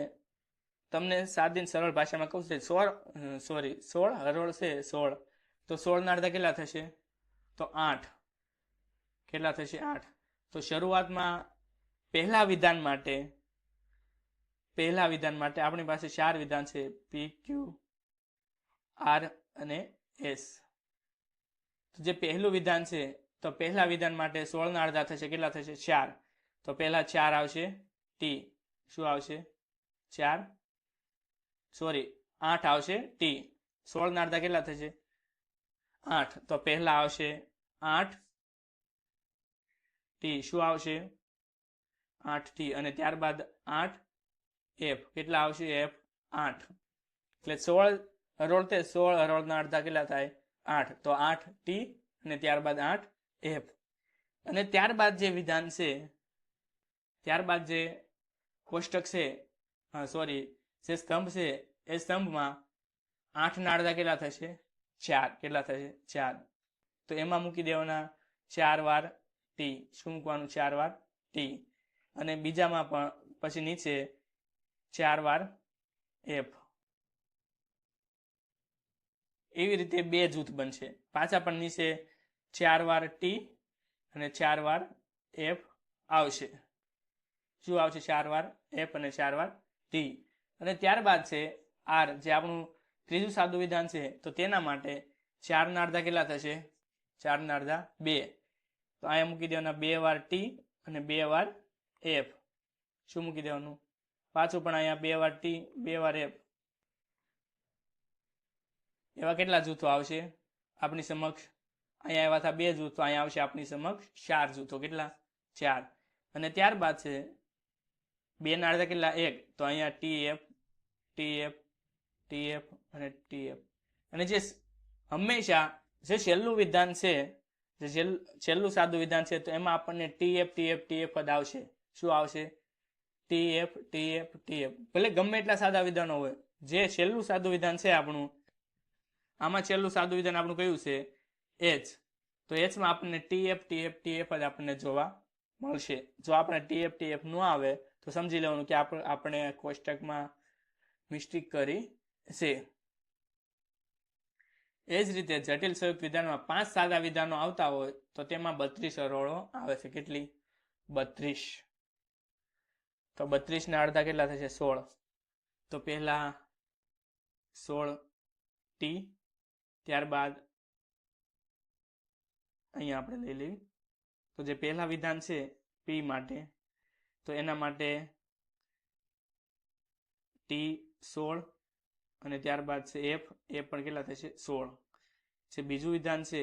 તમને સાદી સરળ ભાષામાં કહું છે 16 હરોળ છે 16. તો 16 ના અડધા કેટલા થશે? તો 8. કેટલા થશે? 8. તો શરૂઆતમાં પહેલા વિધાન માટે આપણી પાસે 4 વિધાન છે P, Q, R અને S. તો જે પહેલું વિધાન છે તો પહેલા વિધાન માટે 16 ના અડધા થશે. કેટલા થશે? 4. તો પહેલા 4 આવશે T. શું આવશે? 8 આવશે T. 16 ના અડધા કેટલા થશે? 8. તો પહેલા આવશે 8 T. શું આવશે? 8 T. અને ત્યારબાદ 8 F. કેટલા આવશે? F 8. એટલે 16 હરોળ તે 16 હરોળના અડધા કેટલા થાય? 8. તો 8 T અને ત્યારબાદ 8 F. અને ત્યારબાદ જે વિધાન છે, ત્યારબાદ જે કોષ્ટક છે, જે સ્તંભ છે, એ સ્તંભમાં 8 ના અડધા કેટલા થશે? 4. કેટલા થશે? 4. તો એમાં મૂકી દેવાના 4 વાર T. શું મૂકવાનું? 4 વાર T. અને બીજામાં પણ પછી નીચે 4 વાર F. એવી રીતે 2 જૂથ બનશે. પાછા પણ નીચે 4 વાર T અને 4 વાર F આવશે. શું આવશે? 4 વાર F અને 4 વાર T. અને ત્યારબાદ છે R, જે આપણું ત્રીજું સાદું વિધાન છે, તો તેના માટે 4 ના અડધા કેટલા થશે? 4 ના અડધા 2. તો અહીંયા મૂકી દેવાના 2 વાર T અને 2 વાર F. શું મૂકી દેવાનું? પાછું પણ અહીંયા 2 વાર T 2 વાર F. એવા કેટલા જૂથો આવશે આપણી સમક્ષ? અહીંયા આવ્યા હતા 2 જૂથો, અહીંયા આવશે આપણી સમક્ષ 4 જૂથો. કેટલા? 4. અને ત્યારબાદ છે 2 ના અડધા કેટલા? 1. તો અહીંયા TF TF TF અને TF. અને જે હંમેશા જે છેલ્લું વિધાન છે, જે છેલ્લું સાદું વિધાન છે, તો એમાં આપણને TF TF TF જ આવશે. શું આવશે? TF TF TF, ભલે ગમે એટલા સાદા વિધાનો હોય, જે છેલ્લું સાદું વિધાન છે આપણું, આમાં છેલ્લું સાદું વિધાન આપણું કયું છે? H. તો H માં આપણને TF TF TF જ આપણને જોવા મળશે. જો આપણે TF TF ન આવે તો સમજી લેવાનું કે આપણે કોષ્ટકમાં મિસ્ટેક કરી છે. એ જ રીતે જટિલ સંયુક્ત વિધાનમાં 5 સાદા વિધાનો આવતા હોય તો તેમાં 32 સરળો આવે છે. કેટલી? 32. તો 32 ના અડધા કેટલા થશે? 16. તો પહેલા 16 T, ત્યારબાદ અહીંયા આપણે લઈ લેવી. તો જે પહેલા વિધાન છે P માટે, તો એના માટે T16 અને ત્યારબાદ છે F, એ પણ કેટલા થશે? 16. જે બીજું વિધાન છે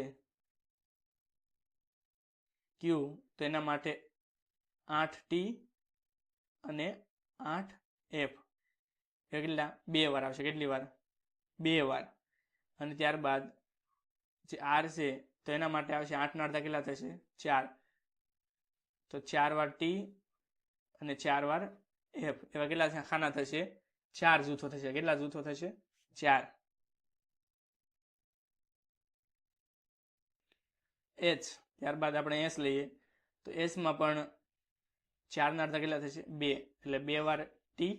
Q, તો એના માટે 8T અને 8F, એ કેટલા? 2 વાર આવશે. કેટલી વાર? 2 વાર. અને ત્યારબાદ જે R છે તો એના માટે આવશે 8 ના અડધા કેટલા થશે? 4. તો 4 વાર T અને 4 વાર F, એવા કેટલા ખાના થશે? 4 જૂથો થશે. કેટલા જૂથો થશે? 4. H, ત્યારબાદ આપણે S લઈએ તો S માં પણ 4 ના અડધા કેટલા થશે? 2. એટલે 2 વાર T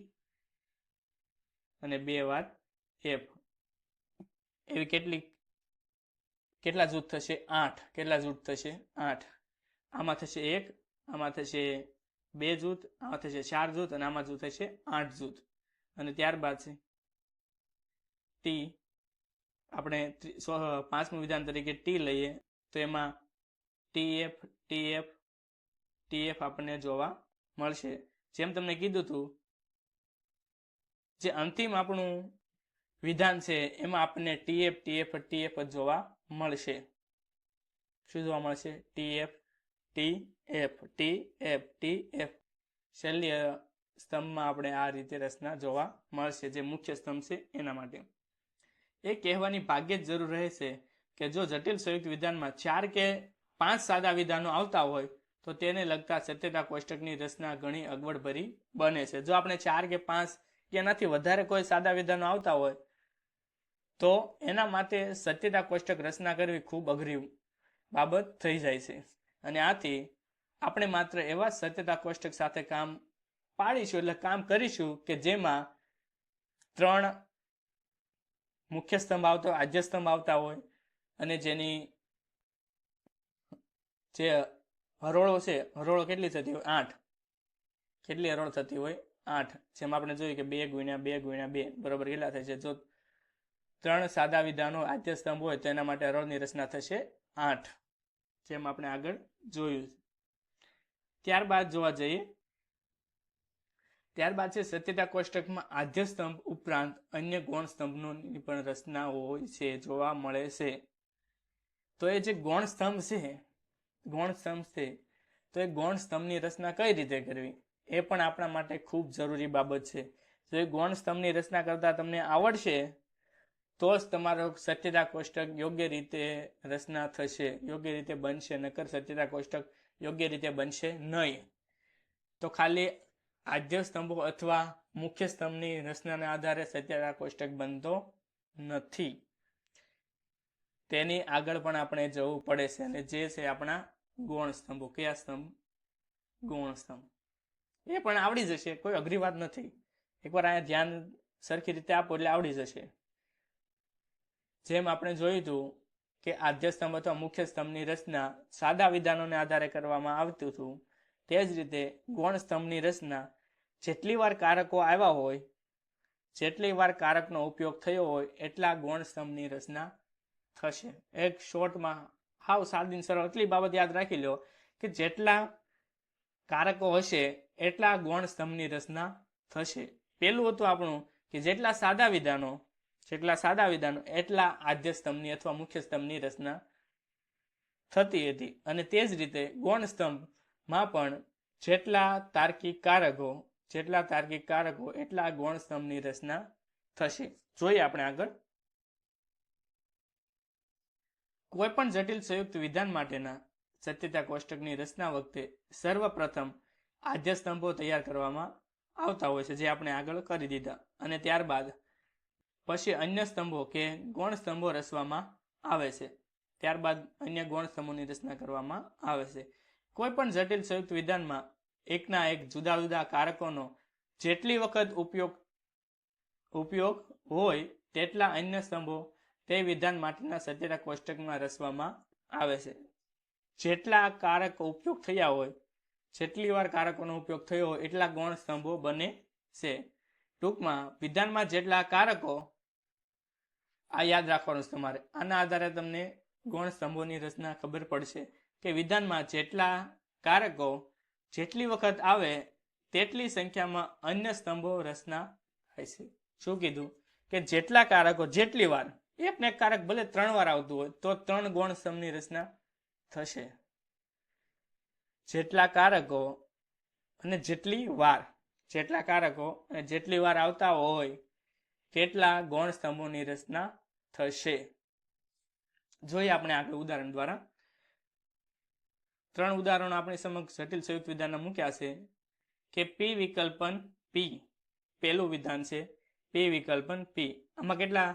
અને 2 વાર F, એવી કેટલા જૂથ થશે? 8. કેટલા જૂથ થશે? 8. આમાં થશે 1, આમાં થશે 2 જૂથ, આમાં થશે 4 જૂથ અને આમાં જૂથ થશે 8 જૂથ. અને ત્યારબાદ છે T, આપણે 5મું વિધાન તરીકે T લઈએ તો એમાં TF TF TF આપણને જોવા મળશે. જેમ તમને કીધું હતું, જે અંતિમ આપણું વિધાન છે એમાં આપણને TF TF TF જ જોવા મળશે. શું જોવા મળશે? TF TF TF TF. છેલ્લી સ્તંભમાં આપણે આ રીતે રચના જોવા મળશે, જે મુખ્ય સ્તંભ છે એના માટે. એ કહેવાની ભાગ્યે જ જરૂર રહેશે કે જો જટિલ સંયુક્ત વિધાનમાં 4 કે 5 સાદા વિધાનો આવતા હોય તો તેને લગતા સત્યતા કોષ્ટકની રચના ઘણી અગવડભરી બને છે. જો આપણે 4 કે 5 કે એનાથી વધારે કોઈ સાદા વિધાનો આવતા હોય તો એના માટે સત્યતા કોષ્ટક રચના કરવી ખૂબ અઘરી બાબત થઈ જાય છે. અને આથી આપણે માત્ર એવા સત્યતા કોષ્ટક સાથે કામ પાડીશું, એટલે કામ કરીશું કે જેમાં 3 મુખ્ય સ્તંભ આવતો, આદ્ય સ્તંભ આવતા હોય અને જેની જે હરોળો છે, હરોળો કેટલી થતી હોય? 8. કેટલી હરોળ થતી હોય? 8. જેમ આપણે જોયું કે 2 ગુણ્યા 2 ગુણ્યા 2 બરોબર કેટલા થાય છે? જો 3 સાદા વિધાનો આદ્ય સ્તંભ હોય તો એના માટે હરોળની રચના થશે 8, જેમ આપણે આગળ જોયું. ત્યારબાદ જોવા જઈએ, ત્યારબાદ છે સત્યતા કોષ્ટકમાં આદ્ય સ્તંભ ઉપરાંત અન્ય ગૌણ સ્તંભની પણ રચના હોય છે, જોવા મળે છે. તો એ જે ગૌણ સ્તંભ છે તો એ ગૌણ સ્તંભની રચના કઈ રીતે કરવી એ પણ આપણા માટે ખૂબ જરૂરી બાબત છે. જો એ ગૌણ સ્તંભની રચના કરતા તમને આવડશે તો જ તમારો સત્યતા કોષ્ટક યોગ્ય રીતે રચના થશે, યોગ્ય રીતે બનશે. નકર સત્યતા કોષ્ટક યોગ્ય રીતે બનશે નહીં. તો ખાલી આદ્ય સ્તંભો અથવા મુખ્ય સ્તંભની રચનાના આધારે સત્યતા કોષ્ટક બનતો નથી. તેની આગળ પણ આપણે જવું પડે છે, અને જે છે આપણા ગૌણ સ્તંભો. કયા સ્તંભ? ગૌણ સ્તંભ. એ પણ આવડી જશે, કોઈ અઘરી વાત નથી. એકવાર અહીંયા ધ્યાન સરખી રીતે આપો એટલે આવડી જશે. જેમ આપણે જોયું હતું કે આદ્ય સ્તંભ અથવા મુખ્ય સ્તંભની રચના સાદા વિધાનોને આધારે કરવામાં આવતું હતું, તે જ રીતે ગૌણ સ્તંભની રચના જેટલી વાર કારકો આવ્યા હોય, જેટલી વાર કારકનો ઉપયોગ થયો હોય એટલા ગૌણ સ્તંભની રચના થશે. એક શોર્ટમાં હાવ સાદી સરળ એટલી બાબત યાદ રાખી લો કે જેટલા કારકો હશે એટલા ગૌણ સ્તંભની રચના થશે. પેલું હતું આપણું કે જેટલા સાદા વિધાનો એટલા આદ્ય સ્તંભની અથવા મુખ્ય સ્તંભની રચના થતી હતી. અને તે જ રીતે ગૌણ સ્તંભમાં પણ જેટલા તાર્કિક કારકો એટલા ગૌણ સ્તંભની રચના થશે. જોઈએ આપણે આગળ. કોઈ પણ જટિલ સંયુક્ત વિધાન માટેના સત્યતા કોષ્ટકની રચના વખતે સર્વપ્રથમ આદ્ય સ્તંભો તૈયાર કરવામાં આવતા હોય છે, જે આપણે આગળ કરી દીધા. અને ત્યારબાદ પછી અન્ય સ્તંભો કે ગૌણ સ્તંભો રચવામાં આવે છે. ત્યારબાદ અન્ય ગૌણ સ્તંભોની રચના કરવામાં આવે છે. કોઈ પણ જટિલ સંયુક્ત વિધાનમાં એકના એક જુદા જુદા કારકોનો જેટલી વખત ઉપયોગ હોય તેટલા અન્ય સ્તંભો તે વિધાન માટેના સત્યતા કોષ્ટકમાં રચવામાં આવે છે. જેટલા કારકો ઉપયોગ થયા હોય, જેટલી વાર કારકોનો ઉપયોગ થયો હોય એટલા ગૌણ સ્તંભો બને છે. ટૂંકમાં વિધાનમાં જેટલા કારકો, આ યાદ રાખવાનું છે તમારે. આના આધારે તમને ગૌણ સ્તંભોની રચના ખબર પડશે કે વિધાનમાં જેટલા કારકો જેટલી વખત આવે તેટલી સંખ્યામાં અન્ય સ્તંભો રચના થાય છે. શું કીધું? કે જેટલા કારકો જેટલી વાર, એકને એક કારક ભલે 3 વાર આવતું હોય તો 3 ગૌણ સ્તંભની રચના થશે. જેટલા કારકો અને જેટલી વાર, જેટલા કારકો અને જેટલી વાર આવતા હોય તેટલા ગૌણ સ્તંભોની રચના થશે. જોઈએ આપણે આગળ ઉદાહરણ દ્વારા. 3 ઉદાહરણો આપણી સમક્ષ જટિલ સંયુક્ત વિધાનના મૂક્યા છે કે પી વિકલ્પન પી પહેલું વિધાન છે. પી વિકલ્પન પી, આમાં કેટલા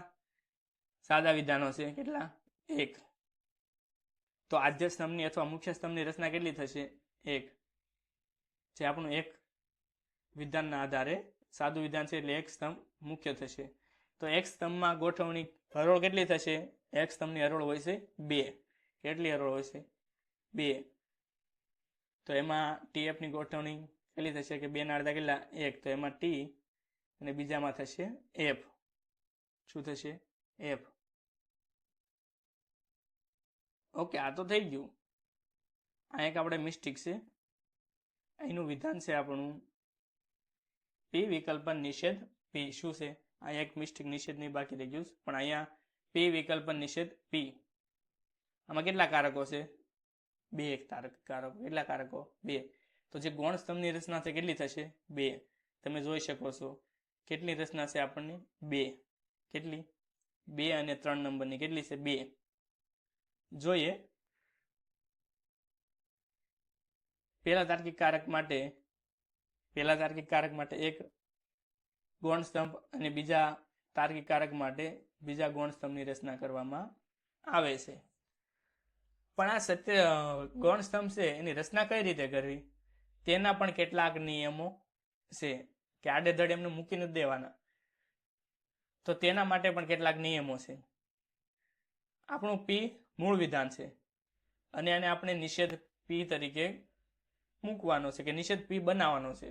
સાદા વિધાનો છે? કેટલા? 1. તો આદ્ય સ્તંભની અથવા મુખ્ય સ્તંભની રચના કેટલી થશે? 1. જે આપણું એક વિધાનના આધારે સાદું વિધાન છે એટલે એક સ્તંભ મુખ્ય થશે. તો એક સ્તંભમાં ગોઠવણી હરોળ કેટલી થશે? એક સ્તંભની હરોળ હોય છે 2. કેટલી હરોળ હોય છે? 2. તો એમાં TF ની ગોઠવણી કેટલી થશે? કે 2 ના અડધા કેટલા? 1. તો એમાં T અને બીજામાં થશે F. શું થશે? F. ઓકે, આ તો થઈ ગયું. આ એક આપણે મિસ્ટેક છે. અહીંનું વિધાન છે આપણું પી વિકલ્પન નિષેધ પી. શું છે? આ એક મિસ્ટેક નિષેધની બાકી રહી ગયું, પણ અહીંયા પી વિકલ્પન નિષેધ પી. આમાં કેટલા કારકો છે? 2 કારકો. કેટલા કારકો? 2. તો જે ગૌણ સ્તંભની રચના છે કેટલી થશે? 2. તમે જોઈ શકો છો કેટલી રચના છે આપણને? 2. કેટલી? 2 અને 3 નંબરની કેટલી છે? 2. જોઈએ. પહેલા તાર્કિક કારક માટે એક ગૌણ સ્તંભ અને બીજા તાર્કિક કારક માટે બીજા ગૌણ સ્તંભની રચના કરવામાં આવે છે. પણ આ ગૌણ સ્તંભ છે એની રચના કઈ રીતે કરવી તેના પણ કેટલાક નિયમો છે કે આડેધડ એમને મૂકી નથી દેવાના. તો તેના માટે પણ કેટલાક નિયમો છે. આપણું પી મૂળ વિધાન છે અને આને આપણે નિષેધ પી તરીકે મૂકવાનો છે કે નિષેધ પી બનાવવાનો છે.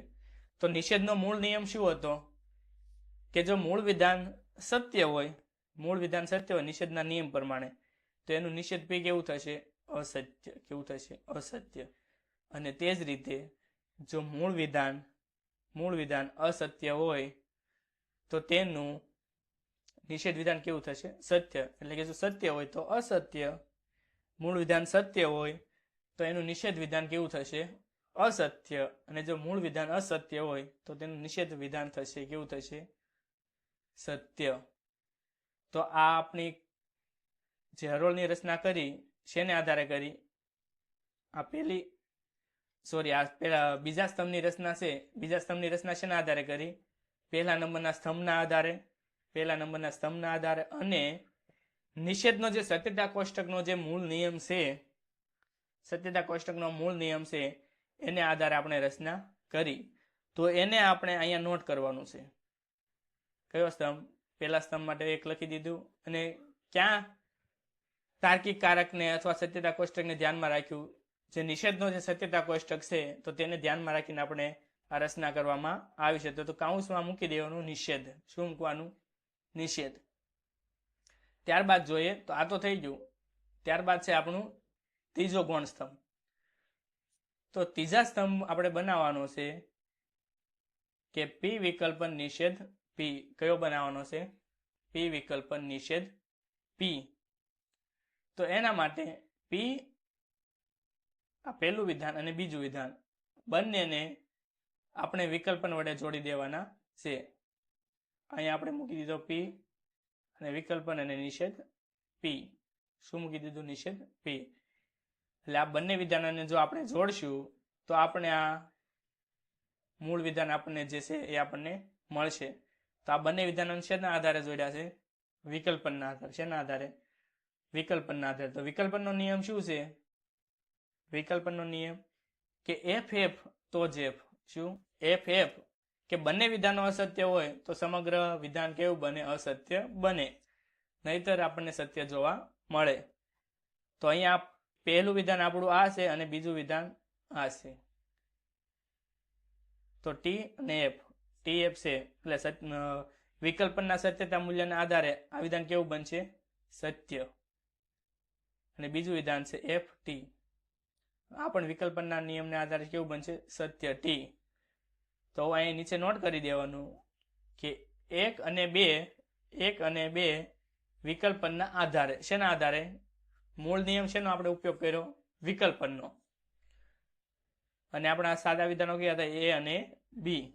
તો નિષેધનો મૂળ નિયમ શું હતો? કે જો મૂળ વિધાન સત્ય હોય નિષેધના નિયમ પ્રમાણે, તો એનું નિષેધ પી કેવું થશે? અસત્ય. કેવું થશે? અસત્ય. અને તે જ રીતે જો મૂળ વિધાન અસત્ય હોય તો તેનું નિષેધ વિધાન કેવું થશે? સત્ય. એટલે કે જો સત્ય હોય તો અસત્ય, મૂળ વિધાન સત્ય હોય તો એનું નિષેધ વિધાન કેવું થશે? અસત્ય. અને જો મૂળ વિધાન અસત્ય હોય તો તેનું નિષેધ વિધાન થશે કેવું થશે? સત્ય. તો આ આપણી જે હરોળની રચના કરી શેને આધારે કરી? આ બીજા સ્તંભની રચના છે. બીજા સ્તંભની રચના શેના આધારે કરી? પહેલા નંબરના સ્તંભના આધારે અને નિષેધનો જે સત્યતા કોષ્ટકનો જે મૂળ નિયમ છે એને આધારે આપણે રચના કરી. તો એને આપણે અહીંયા નોટ કરવાનું છે. કયો સ્તંભ? પહેલા સ્તંભ માટે 1 લખી દીધું. અને ક્યાં તાર્કિક કારકને અથવા સત્યતા કોષ્ટકને ધ્યાનમાં રાખ્યું? જે નિષેધનો જે સત્યતા કોષ્ટક છે તો તેને ધ્યાનમાં રાખીને આપણે આ રચના કરવામાં આવી છે. તો કૌંસમાં મૂકી દેવાનું નિષેધ. શું મૂકવાનું? નિષેધ. ત્યારબાદ જોઈએ તો આ તો થઈ ગયું. ત્યારબાદ છે આપણું ત્રીજો ગૌણ સ્તંભ. તો ત્રીજા સ્તંભ આપણે બનાવવાનો છે કે પી વિકલ્પન નિષેધ પી. કયો બનાવવાનો છે? પી વિકલ્પન નિષેધ પી. તો એના માટે પી, આ પહેલું વિધાન અને બીજું વિધાન બંનેને આપણે વિકલ્પન વડે જોડી દેવાના છે. અહીંયા આપણે મૂકી દીધો પી અને વિકલ્પન અને નિષેધ પી. શું મૂકી દીધું? નિષેધ પી. એટલે આ બંને વિધાનોને જો આપણે જોડશું તો આપણે આ મૂળ વિધાન આપણને જે છે એ આપણને મળશે. તો આ બંને વિધાનો શેના આધારે જોડ્યા છે? વિકલ્પનના આધારે. શેના આધારે? વિકલ્પનના આધારે. તો વિકલ્પનનો નિયમ શું છે? વિકલ્પનનો નિયમ કે એફ તો જ એફ. શું? એફ કે બંને વિધાનો અસત્ય હોય તો સમગ્ર વિધાન કેવું બને? અસત્ય બને, નહીતર આપણને સત્ય જોવા મળે. તો અહીંયા પહેલું વિધાન આપણું આ છે અને બીજું વિધાન આ છે. તો ટી અને એફ, ટી એફ છે એટલે વિકલ્પનના સત્યતા મૂલ્યના આધારે આ વિધાન કેવું બનશે? સત્ય. અને બીજું વિધાન છે એફ ટી, આ પણ વિકલ્પનના નિયમના આધારે કેવું બનશે? સત્ય ટી. તો અહીં નીચે નોટ કરી દેવાનું કે 1 અને 2 વિકલ્પનના આધારે. શેના આધારે? મૂળ નિયમ શેનો આપણે ઉપયોગ કર્યો? વિકલ્પનનો. અને આપણા સાદા વિધાનો કયા હતા? એ અને બી.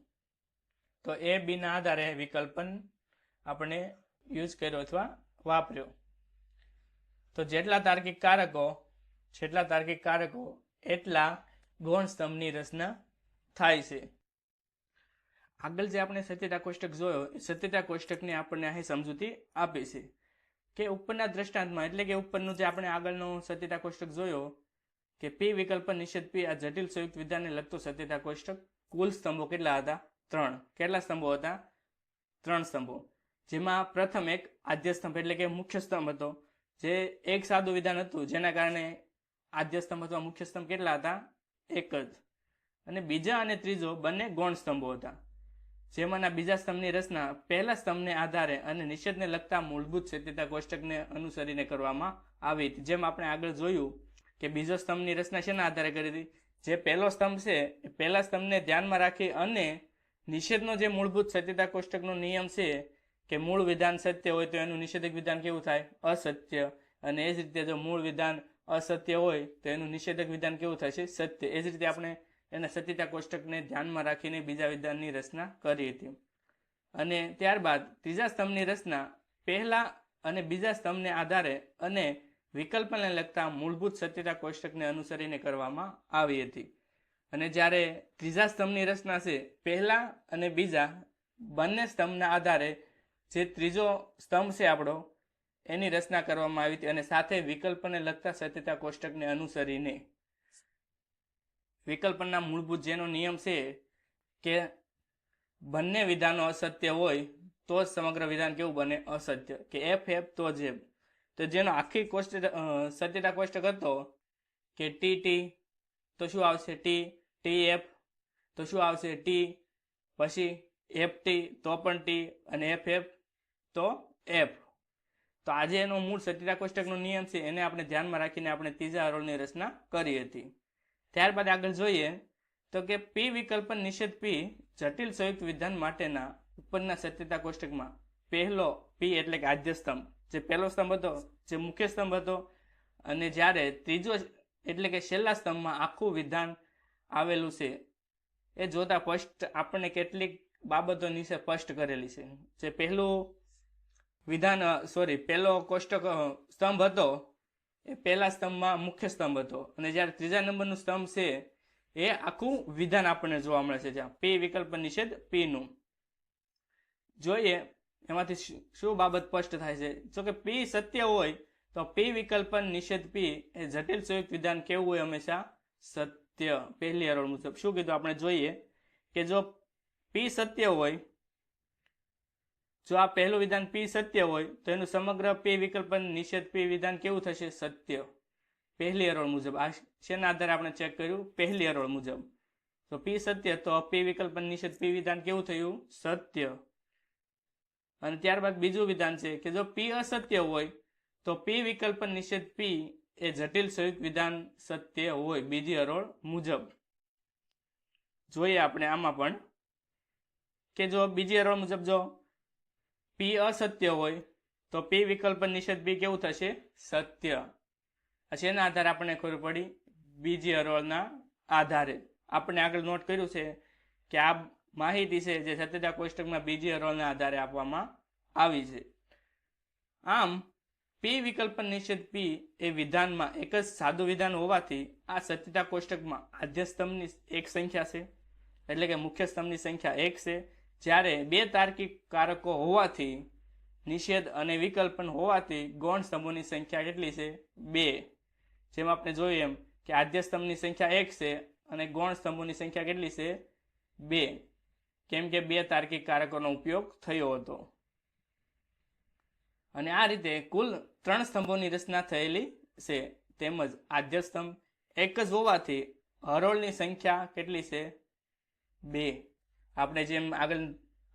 તો એ બી ના આધારે વિકલ્પન આપણે યુઝ કર્યો અથવા વાપર્યો. તો જેટલા તાર્કિક કારકો એટલા ગૌણ સ્તંભની રચના થાય છે. આગળ જે આપણે સત્યતા કોષ્ટક જોયો, સત્યતા કોષ્ટકને આપણને અહીં સમજૂતી આપી છે કે ઉપરના દ્રષ્ટાંતમાં, એટલે કે ઉપરનું જે આપણે આગળનો સત્યતા કોષ્ટક જોયો કે પી વિકલ્પન નિષેધ પી, આ જટિલ સંયુક્ત વિધાનને લગતું સત્યતા કોષ્ટક. કુલ સ્તંભો કેટલા હતા? 3. કેટલા સ્તંભો હતા? 3 સ્તંભો. જેમાં પ્રથમ એક આદ્ય સ્તંભ એટલે કે મુખ્ય સ્તંભ હતો, જે એક સાદું વિધાન હતું, જેના કારણે આદ્ય સ્તંભ અથવા મુખ્ય સ્તંભ કેટલા હતા? એક જ. અને બીજા અને ત્રીજો બંને ગૌણ સ્તંભો હતા, જેમાંના બીજા સ્તંભની રચના પહેલા સ્તંભને આધારે અને નિષેધને લગતા મૂળભૂત સત્યતા કોષ્ટકને અનુસરીને કરવામાં આવી હતી. જેમ આપણે આગળ જોયું કે બીજો સ્તંભની રચના શેના આધારે કરી હતી? જે પહેલો સ્તંભ છે એ પહેલા સ્તંભને ધ્યાનમાં રાખી અને નિષેધનો જે મૂળભૂત સત્યતા કોષ્ટકનો નિયમ છે કે મૂળ વિધાન સત્ય હોય તો એનું નિષેધક વિધાન કેવું થાય? અસત્ય. અને એ જ રીતે જો મૂળ વિધાન અસત્ય હોય તો એનું નિષેધક વિધાન કેવું થશે? સત્ય. એ જ રીતે આપણે એના સત્યતા કોષ્ટકને ધ્યાનમાં રાખીને બીજા વિધાનની રચના કરી હતી. અને ત્યારબાદ ત્રીજા સ્તંભની રચના પહેલા અને બીજા સ્તંભને આધારે અને વિકલ્પને લગતા મૂળભૂત સત્યતા કોષ્ટકને અનુસરીને કરવામાં આવી હતી. અને જ્યારે ત્રીજા સ્તંભની રચના છે પહેલા અને બીજા બંને સ્તંભના આધારે જે ત્રીજો સ્તંભ છે આપણો, એની રચના કરવામાં આવી હતી અને સાથે વિકલ્પને લગતા સત્યતા કોષ્ટકને અનુસરીને. વિકલ્પનના મૂળભૂત જેનો નિયમ છે કે બંને વિધાનો અસત્ય હોય તો જ સમગ્ર વિધાન કેવું બને? અસત્ય. કે એફ તો જ એફ. તો જેનો આખી સત્યતા કોષ્ટક હતો કે ટી તો શું આવશે? ટી એફ તો શું આવશે? ટી. પછી એફ ટી તો પણ ટી, અને એફ તો એફ. તો આજે એનો મૂળ સત્યતા કોષ્ટકનો નિયમ છે એને આપણે ધ્યાનમાં રાખીને આપણે ત્રીજા હરોળની રચના કરી હતી. ત્યારબાદ આગળ જોઈએ તો કે પી વિકલ્પન નિષેધ પી જટિલ સંયુક્ત વિધાન માટેના ઉપરના સત્યતા કોષ્ટકમાં પહેલો પી એટલે કે આદ્ય સ્તંભ, જે પહેલો સ્તંભ હતો, જે મુખ્ય સ્તંભ હતો, અને જ્યારે ત્રીજો એટલે કે છેલ્લા સ્તંભમાં આખું વિધાન આવેલું છે એ જોતા સ્પષ્ટ આપણને કેટલીક બાબતો નીચે સ્પષ્ટ કરેલી છે. જે પહેલું પહેલો કોષ્ટક સ્તંભ હતો એ પહેલા સ્તંભમાં મુખ્ય સ્તંભ હતો, અને જ્યારે ત્રીજા નંબરનું સ્તંભ છે એ આખું વિધાન આપણને જોવા મળે છે. જ્યાં પી વિકલ્પ નિષેધ પી નું જોઈએ એમાંથી શું બાબત સ્પષ્ટ થાય છે? જો કે પી સત્ય હોય તો પી વિકલ્પન નિષેધ પી એ જટિલ સંયુક્ત વિધાન કેવું હોય? હંમેશા સત્ય. પહેલી હરોળ મુજબ શું કીધું આપણે? જોઈએ કે જો પી સત્ય હોય, જો આ પહેલું વિધાન પી સત્ય હોય તો એનું સમગ્ર પી વિકલ્પન નિષેધ પી વિધાન કેવું થશે? સત્ય. પહેલી હરોળ મુજબ. આ શેના આધારે આપણે ચેક કર્યું? પહેલી હરોળ મુજબ. તો પી સત્ય તો પી વિકલ્પન નિષેધ પી વિધાન કેવું થયું? સત્ય. અને ત્યારબાદ બીજું વિધાન છે કે જો પી અસત્ય હોય તો પી વિકલ્પન નિષેધ પી એ જટિલ સંયુક્ત વિધાન સત્ય હોય, બીજી હરોળ મુજબ. જોઈએ આપણે આમાં પણ કે જો બીજી હરોળ મુજબ જો પી અસત્ય હોય તો પી વિકલ્પન નિષેધ પી કેવું થશે? સત્ય. પછી એના આધારે આપણને ખબર પડી બીજી હરોળના આધારે. આપણે આગળ નોટ કર્યું છે કે આ માહિતી છે જે સત્યતા કોષ્ટકમાં બીજી હરોળના આધારે આપવામાં આવી છે. આમ પી વિકલ્પન નિષેધ પી એ વિધાનમાં એક જ સાદું વિધાન હોવાથી આ સત્યતા કોષ્ટકમાં આદ્ય સ્તંભની એક સંખ્યા છે એટલે કે મુખ્ય સ્તંભની સંખ્યા 1 છે, જ્યારે 2 તાર્કિક કારકો હોવાથી નિષેધ અને વિકલ્પન હોવાથી ગૌણ સ્તંભોની સંખ્યા કેટલી છે? 2. જેમ આપણે જોયું એમ કે આદ્ય સ્તંભની સંખ્યા 1 છે અને ગૌણ સ્તંભોની સંખ્યા કેટલી છે? 2, કેમ કે 2 તાર્કિક કારકોનો ઉપયોગ થયો હતો. અને આ રીતે કુલ 3 સ્તંભોની રચના થયેલી છે. તેમજ આદ્ય સ્તંભ એક જ હોવાથી હરોળની સંખ્યા કેટલી છે? 2. આપણે જેમ આગળ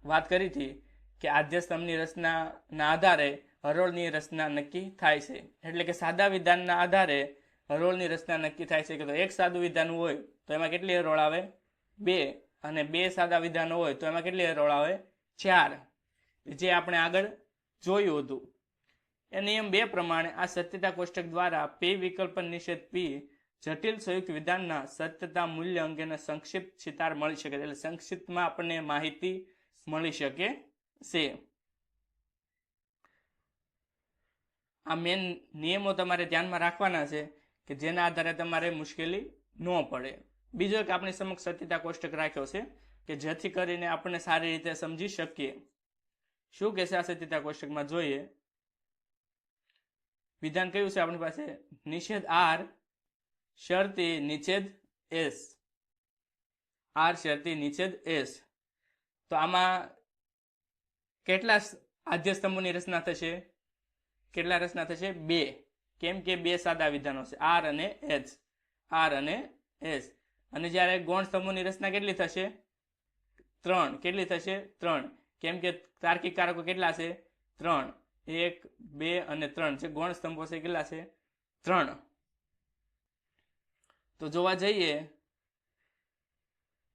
વાત કરી હતી કે આદ્ય સ્તંભની રચનાના આધારે હરોળની રચના નક્કી થાય છે. એટલે કે સાદા વિધાનના આધારે હરોળની રચના નક્કી થાય છે. કે તો એક સાદું વિધાન હોય તો એમાં કેટલી હરોળ આવે? 2. અને 2 સાદા વિધાનો હોય તો એમાં કેટલી હરોળ આવે? 4. જે આપણે આગળ જોયું હતું. એ નિયમ 2 પ્રમાણે આ સત્યતા કોષ્ટક દ્વારા P વિકલ્પન નિષેધ P જટિલ સંયુક્ત વિધાનના સત્યતા મૂલ્ય અંગેના સંક્ષિપ્ત ચિતાર મળી શકે. એટલે સંક્ષિપ્તમાં આપણને માહિતી મળી શકે છે. આ મેન નિયમો તમારે ધ્યાનમાં રાખવાના છે કે જેના આધારે તમારે મુશ્કેલી ન પડે. બીજો એક આપણી સમક્ષ સત્યતા કોષ્ટક રાખ્યો છે કે જેથી કરીને આપણે સારી રીતે સમજી શકીએ. શું કે છે આ સત્યતા કોષ્ટકમાં જોઈએ. વિધાન કયું છે આપણી પાસે? નિષેધ R શરતી નિષેધ S. R શરતી નિષેધ S. તો આમાં કેટલા આદ્ય સ્તંભોની રચના થશે? કેટલા રચના થશે? 2. કેમ કે 2 સાદા વિધાનો છે, R અને H. R અને S. અને જ્યારે ગૌણ સ્તંભોની રચના કેટલી થશે? 3. કેટલી થશે? 3. કેમ કે તાર્કિક કારકો કેટલા છે? 3. 1, 2 અને 3. જે ગૌણ સ્તંભો છે કેટલા છે? 3. તો જોવા જઈએ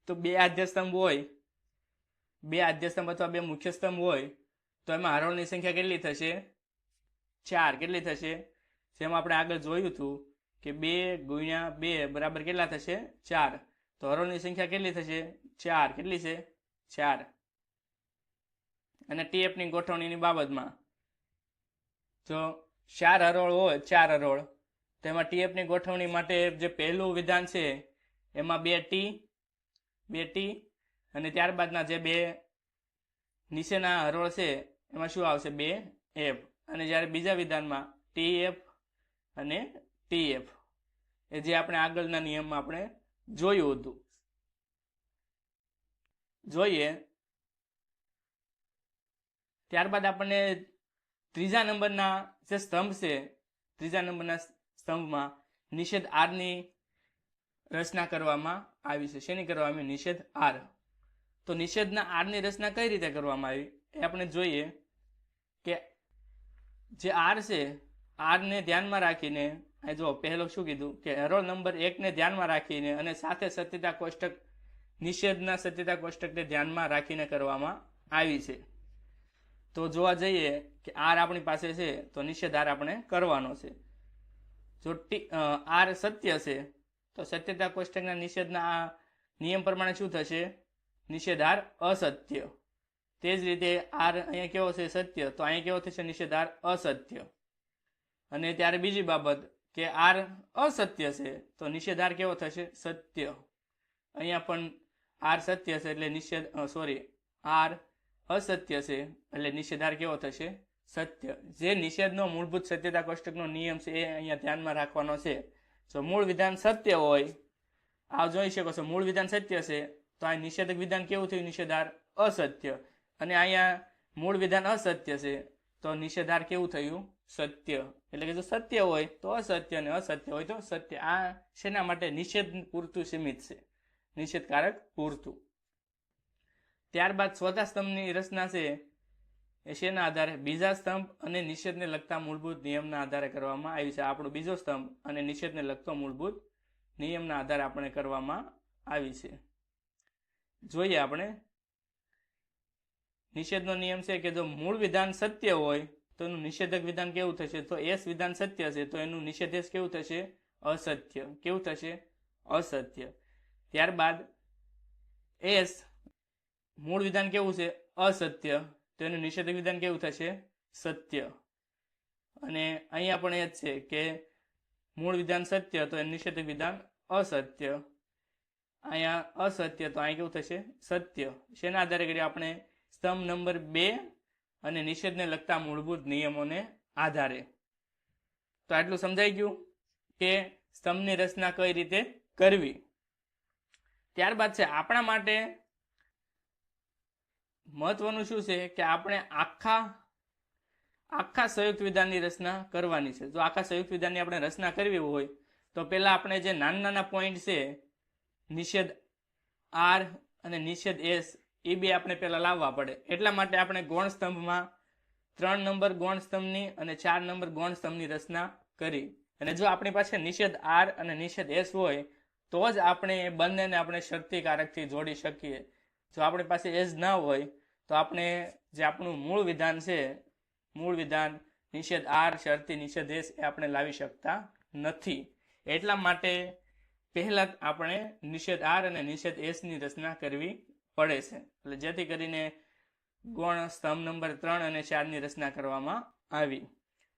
તો 2 આદ્ય સ્તંભ હોય, 2 આદ્ય સ્તંભ અથવા 2 મુખ્ય સ્તંભ હોય તો એમાં હરોળની સંખ્યા કેટલી થશે? 4. કેટલી થશે? જેમ આપણે આગળ જોયું હતું કે 2 ગુણ્યા 2 બરાબર કેટલા થશે? 4. તો હરોળની સંખ્યા કેટલી થશે? 4. કેટલી છે? 4. અને TF ની ગોઠવણીની બાબતમાં જો 4 હરોળ હોય, 4 હરોળ, તો એમાં TF ની ગોઠવણી માટે જે પહેલું વિધાન છે એમાં 2 T અને ત્યારબાદના જે 2 નીચેના હરોળ છે એમાં શું આવશે? 2F. અને જ્યારે બીજા વિધાનમાં TF અને TF, એ જે આપણે આગળના નિયમમાં આપણે જોયું હતું. જોઈએ ત્યારબાદ આપણને ત્રીજા નંબરના જે સ્તંભ છે, ત્રીજા નંબરના સ્તંભમાં નિષેધ R ની રચના કરવામાં આવી છે. શેની કરવામાં આવી? નિષેધ R. તો નિષેધના R ની રચના કઈ રીતે કરવામાં આવી એ આપણે જોઈએ કે જે R છે, R ને ધ્યાનમાં રાખીને આ જો પહેલો શું કીધું કે હરોળ નંબર 1 ને ધ્યાનમાં રાખીને અને સાથે સત્યતા કોષ્ટક નિષેધના સત્યતા કોષ્ટકને ધ્યાનમાં રાખીને કરવામાં આવી છે. તો જોવા જઈએ કે R આપણી પાસે છે તો નિષેધ R આપણે કરવાનો છે. જો R સત્ય છે તો સત્યતા કોષ્ટકના નિષેધના આ નિયમ પ્રમાણે શું થશે? નિષેધ R અસત્ય. તે જ રીતે R અહીંયા કેવો છે? સત્ય. તો અહીંયા કેવો થશે? નિષેધ R અસત્ય. અને ત્યારે બીજી બાબત કે R અસત્ય છે તો નિષેધ R કેવો થશે? સત્ય. અહીંયા પણ R સત્ય છે એટલે નિષેધ R અસત્ય છે એટલે નિષેધ R કેવો થશે? સત્ય. જે નિષેધનો મૂળભૂત સત્યતા કોષ્ટકનો નિયમ છે એ અહીંયા ધ્યાનમાં રાખવાનો છે. જો મૂળ વિધાન સત્ય હોય, આ જોઈ શકો છો મૂળ વિધાન સત્ય છે તો આ નિષેધક વિધાન કેવું થયું? નિષેધ R અસત્ય. અને અહીંયા મૂળ વિધાન અસત્ય છે તો નિષેધ R કેવું થયું? સત્ય. એટલે કે જો સત્ય હોય તો અસત્ય અને અસત્ય હોય તો સત્ય. આ શેના માટે? નિષેધ પૂરતું સીમિત છે, નિષેધકારક પૂરતું. ત્યારબાદ ચોથા સ્તંભની રચના છે એ શેના આધારે? બીજા સ્તંભ અને નિષેધને લગતા મૂળભૂત નિયમના આધારે કરવામાં આવી છે. આપણો બીજો સ્તંભ અને નિષેધને લગતો મૂળભૂત નિયમના આધારે આપણે કરવામાં આવી છે. જોઈએ આપણે નિષેધનો નિયમ છે કે જો મૂળ વિધાન સત્ય હોય તો એનું નિષેધક વિધાન કેવું થશે? તો S વિધાન સત્ય છે તો એનું નિષેધ S કેવું થશે? અસત્ય. કેવું થશે? અસત્ય. ત્યારબાદ S મૂળ વિધાન કેવું છે? અસત્ય. તો એનું નિષેધક વિધાન કેવું થશે? સત્ય. અને અહીંયા પણ એ જ છે કે મૂળ વિધાન સત્ય તો એનું નિષેધક વિધાન અસત્ય. અહીંયા અસત્ય, તો અહીં કેવું થશે સત્ય. શેના આધારે કર્યું આપણે? સ્તંભ નંબર 2 અને નિષેધને લગતા મૂળભૂત નિયમોને આધારે. તો આટલું સમજાઈ ગયું કે સ્તંભની રચના કઈ રીતે કરવી. ત્યારબાદ છે આપણા માટે મહત્વનું શું છે કે આપણે આખા સંયુક્ત વિધાનની રચના કરવાની છે. જો આખા સંયુક્ત વિધાનની આપણે રચના કરવી હોય તો પહેલા આપણે જે નાના પોઈન્ટ છે નિષેધ આર અને નિષેધ એસ એ બે આપણે પહેલા લાવવા પડે. એટલા માટે આપણે ગૌણ સ્તંભમાં 3 નંબર ગૌણ સ્તંભની અને 4 નંબર ગૌણ સ્તંભની રચના કરી. અને જો આપણી પાસે નિષેધ આર અને નિષેધ એસ હોય તો જ આપણે એ બંનેને આપણે શરતી કારકથી જોડી શકીએ. જો આપણી પાસે એસ ના હોય તો આપણે જે આપણું મૂળ વિધાન છે, મૂળ વિધાન નિષેધ આર શરતી નિષેધ એસ એ આપણે લાવી શકતા નથી. એટલા માટે પહેલા આપણે નિષેધ આર અને નિષેધ એસ ની રચના કરવી પડે છે. એટલે જેથી કરીને ગૌણ સ્તંભ નંબર 3 અને 4 ની રચના કરવામાં આવી.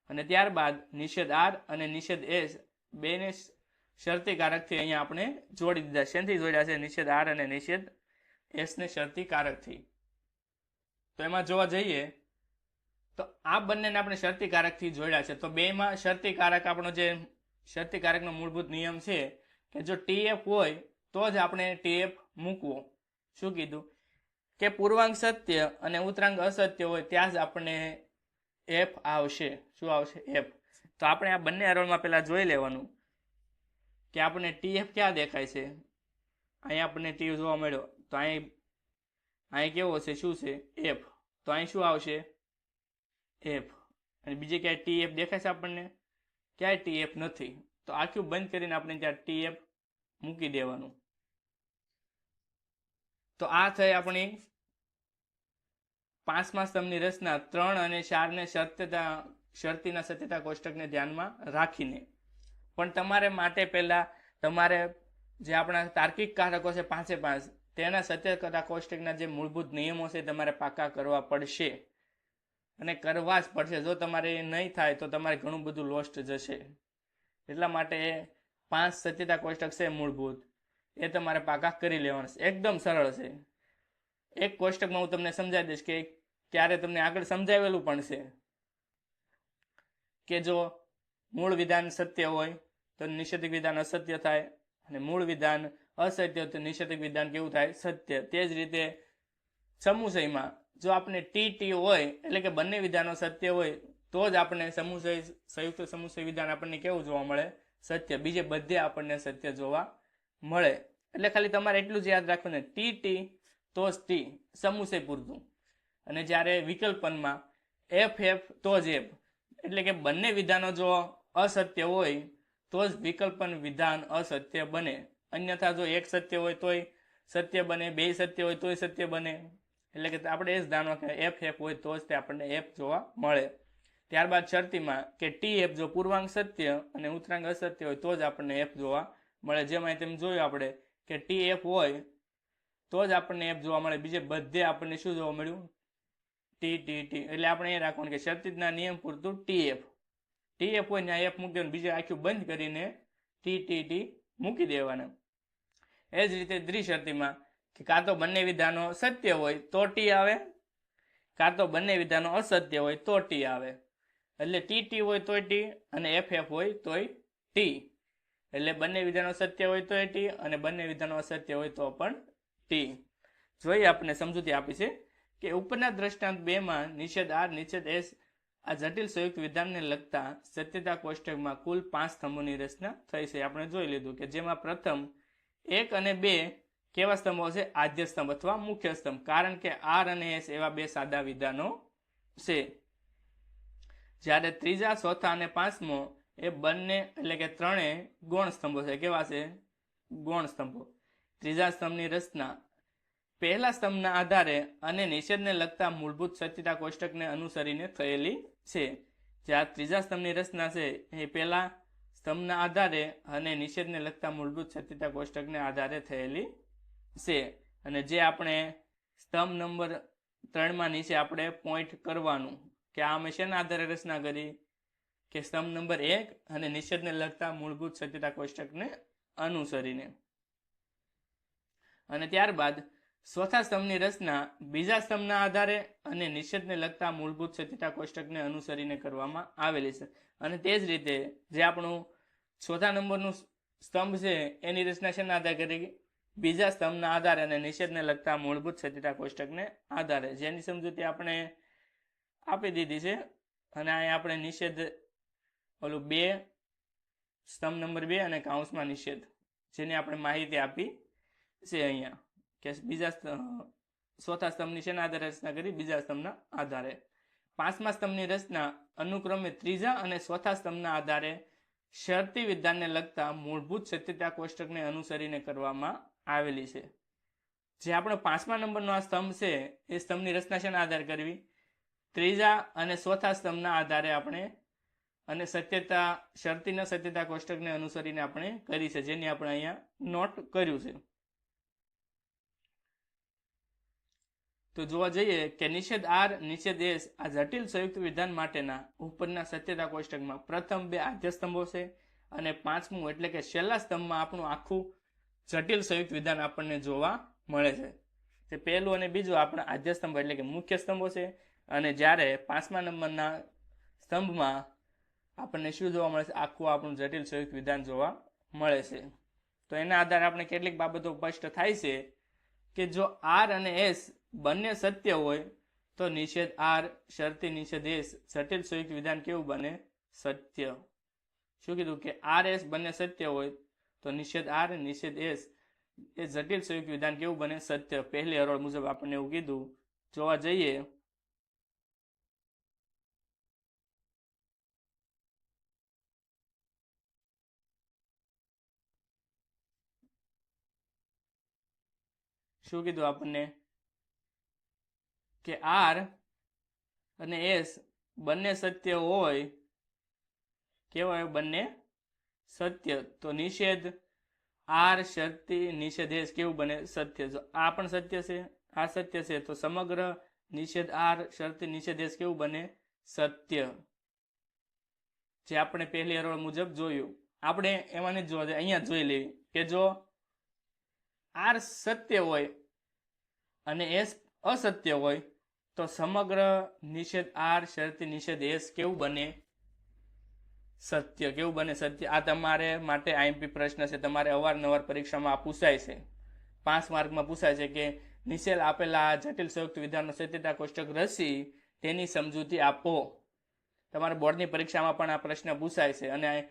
અને ત્યારબાદ નિષેધ આર અને નિષેધ એસ બેને શરતી કારકથી અહીંયા આપણે જોડી દીધા. શેનથી જોડ્યા છે? નિષેધ આર અને નિષેધ એસ ને શરતી કારકથી. તો એમાં જોવા જઈએ તો આ બંનેને આપણે શરતી કારકથી જોડ્યા છે. તો બેમાં શરતી કારક આપણો જે શરતી કારકનો મૂળભૂત નિયમ છે કે જો ટીએફ હોય તો જ આપણે ટીએફ મૂકવો. શું કીધું? કે પૂર્વાંક સત્ય અને ઉત્તરાંગ અસત્ય હોય ત્યાં જ આપણને એફ આવશે. શું આવશે? એફ. તો આપણે આ બંને હરોળમાં પહેલા જોઈ લેવાનું કે આપણને ટીએફ ક્યાં દેખાય છે. અહીંયા આપણને ટી જોવા મળ્યો તો અહીં કેવો છે? શું છે? એફ. તો અહીં શું આવશે? એફ. અને બીજે ક્યાંય ટીએફ દેખાય છે આપણને? ક્યાંય ટીએફ નથી. તો આખું બંધ કરીને આપણે ત્યાં ટીએફ મૂકી દેવાનું. તો આ થઈ આપણી 5મા સ્તંભની રચના 3 અને 4 ને શરતીના સત્યતા કોષ્ટકને ધ્યાનમાં રાખીને. પણ તમારે માટે પહેલા તમારે જે આપણા તાર્કિક કારકો છે 5 તેના સત્યતા કોષ્ટકના જે મૂળભૂત નિયમો છે તમારે પાકા કરવા પડશે અને કરવા જ પડશે. જો તમારે એ નહીં થાય તો તમારે ઘણું બધું લોસ્ટ જશે. એટલા માટે 5 સત્યતા કોષ્ટક છે મૂળભૂત, એ તમારે પાકા કરી લેવાના છે. એકદમ સરળ છે. એક કોષ્ટકમાં હું તમને સમજાવી દઈશ કે ત્યારે તમને આગળ સમજાવેલું પણ છે કે જો મૂળ વિધાન સત્ય હોય તો નિષેધિક વિધાન અસત્ય થાય અને મૂળ વિધાન અસત્ય તો નિષેધિક વિધાન કેવું થાય? સત્ય. તે જ રીતે સમુચયમાં જો આપણે ટી હોય એટલે કે બંને વિધાનો સત્ય હોય તો જ આપણે સંયુક્ત સમુચય વિધાન આપણને કેવું જોવા મળે? સત્ય. બીજે બધે આપણને સત્ય જોવા મળે. એટલે ખાલી તમારે એટલું જ યાદ રાખવું ને ટી તો જ ટી, સમુચય પૂરતું. અને જ્યારે વિકલ્પનમાં એફ તો જ એફ, એટલે કે બંને વિધાનો જો અસત્ય હોય તો જ વિકલ્પન વિધાન અસત્ય બને. અન્યથા જો એક સત્ય હોય તોય સત્ય બને, બે સત્ય હોય તોય સત્ય બને. એટલે કે આપણે એ જ ધારવા કે એફ હોય તો જ તે આપણને એફ જોવા મળે. ત્યારબાદ શરતીમાં કે ટી જો પૂર્વાંક સત્ય અને ઉત્તરાંગ અસત્ય હોય તો જ આપણને એફ જોવા મળે. જેમાં તેમ જોયું આપણે કે ટી એફ હોય તો જ આપણને એફ જોવા મળે. બીજે બધે આપણને શું જોવા મળ્યું? ટી. એટલે આપણે એ રાખવાનું કે શરતીના નિયમ પૂરતું ટીએફ હોય ને એફ મૂકી દેવાનું. બીજે આખું બંધ કરીને ટી મૂકી દેવાના. એ જ રીતે દ્વિશરતીમાં કે કાં તો બંને વિધાનો સત્ય હોય તો ટી આવે, કાં તો બંને વિધાનો અસત્ય હોય તો ટી આવે. એટલે ટી હોય તોય ટી અને એફ હોય તોય ટી. એટલે બંને વિધાનો સત્ય હોય તોય ટી અને બંને વિધાનો અસત્ય હોય તો પણ ટી. જોઈએ આપણે સમજૂતી આપી છે કે ઉપરના દ્રષ્ટાંત 2માં નિષેધ આર નિષેધ એસ આ જટિલ સંયુક્ત વિધાનને લગતા સત્યતા કોષ્ટકમાં કુલ 5 સ્તંભોની રચના થઈ છે. આપણે જોઈ લીધું કે જેમાં પ્રથમ 1 અને 2 કેવા સ્તંભો છે? આદ્ય સ્તંભ અથવા મુખ્ય સ્તંભ. કારણ કે આર અને એસ એવા 2 સાદા વિધાનો છે. જ્યારે ત્રીજા, ચોથા અને 5મો એ બંને એટલે કે 3 ગૌણ સ્તંભો છે. કેવા છે? ગૌણ સ્તંભો. ત્રીજા સ્તંભની રચના પહેલા સ્તંભના આધારે અને નિષેધને લગતા મૂળભૂત સત્યતા કોષ્ટકને અનુસરીને થયેલી છે. જ્યાં ત્રીજા સ્તંભની રચના છે એ પહેલા સ્તંભના આધારે અને નિષેધને લગતા મૂળભૂત સત્યતા કોષ્ટકને આધારે થયેલી છે. અને જે આપણે સ્તંભ નંબર 3માં નીચે આપણે પોઈન્ટ કરવાનું કે આ અમે શેના આધારે રચના કરી? કે સ્તંભ નંબર 1 અને નિષેધને લગતા મૂળભૂત સત્યતા કોષ્ટકને અનુસરીને. અને ત્યારબાદ ચોથા સ્તંભની રચના બીજા સ્તંભના આધારે અને નિષેધને લગતા મૂળભૂત સત્યતા કોષ્ટકને અનુસરીને કરવામાં આવેલી છે. અને તે જ રીતે જે આપણું ચોથા નંબરનું સ્તંભ છે એની રચના શેના આધારે કરી? બીજા સ્તંભના આધારે અને નિષેધને લગતા મૂળભૂત સત્યતા કોષ્ટકને આધારે, જેની સમજૂતી આપણે આપી દીધી છે. અને અહીંયા આપણે નિષેધ ઓલું 2 સ્તંભ નંબર 2 અને કૌંસમાં નિષેધ જેની આપણે માહિતી આપી છે અહીંયા કે ચોથા સ્તંભની શેના આધારે રચના કરી? બીજા સ્તંભના આધારે. પાંચમા સ્તંભની રચના અનુક્રમે ત્રીજા અને ચોથા સ્તંભના આધારે શરતી વિધાનને લગતા મૂળભૂત સત્યતા કોષ્ટકને અનુસરીને કરવામાં આવેલી છે. જે આપણો પાંચમા નંબરનો આ સ્તંભ છે એ સ્તંભની રચના શેના આધારે કરવી? ત્રીજા અને ચોથા સ્તંભના આધારે આપણે અને શરતીના સત્યતા કોષ્ટકને અનુસરીને આપણે કરી છે, જેની આપણે અહીંયા નોટ કર્યું છે. તો જોવા જઈએ કે નિષેધ આર, નિષેધ એસ આ જટિલ સંયુક્ત વિધાન માટેના ઉપરના સત્યતા કોષ્ટકમાં પ્રથમ 2 આદ્ય સ્તંભો છે અને પાંચમું એટલે કે છેલ્લા સ્તંભમાં આપણું આખું જટિલ સંયુક્ત વિધાન આપણને જોવા મળે છે. તે પહેલું અને બીજું આપણા આદ્ય સ્તંભ એટલે કે મુખ્ય સ્તંભો છે. અને જ્યારે પાંચમા નંબરના સ્તંભમાં આપણને શું જોવા મળે છે? આખું આપણું જટિલ સંયુક્ત વિધાન જોવા મળે છે. તો એના આધારે આપણે કેટલીક બાબતો સ્પષ્ટ થાય છે કે જો આર અને એસ બંને સત્ય હોય તો નિષેધ આર, શરતી નિષેધ એસ જટિલ સંયુક્ત વિધાન કેવું બને? સત્ય. શું કીધું? કે આર એસ બંને સત્ય હોય તો નિષેધ આર, નિષેધ એસ એ જટિલ સંયુક્ત વિધાન કેવું બને? સત્ય. પહેલી હરોળ મુજબ આપણને એવું કીધું. જોવા જઈએ શું કીધું આપણને? કે આર અને એસ બંને સત્ય હોય. કેવા હોય? બંને સત્ય. તો નિષેધ આર, શરતી નિષેધ એસ કેવું બને? સત્ય. જો આ પણ સત્ય છે, આ સત્ય છે, તો સમગ્ર નિષેધ આર, શરતી નિષેધ એસ કેવું બને? સત્ય. જે આપણે પહેલી હરોળ મુજબ જોયું. આપણે એમાં જ જોવા જાય, અહીંયા જોઈ લેવી કે જો આર સત્ય હોય અને એસ અસત્ય હોય તો સમગ્ર નિષેધ આર, શરતી નિષેધ એસ કેવું બને? સત્ય. કેવું બને? સત્ય. આ તમારે માટે આઈએમપી પ્રશ્ન છે, તમારે અવારનવાર પરીક્ષામાં પૂછાય છે. 5 માર્કમાં પૂછાય છે કે નીચે આપેલા જટિલ સંયુક્ત વિધાનનો સત્યતા કોષ્ટક રચી તેની સમજૂતી આપો. તમારે બોર્ડની પરીક્ષામાં પણ આ પ્રશ્ન પૂછાય છે. અને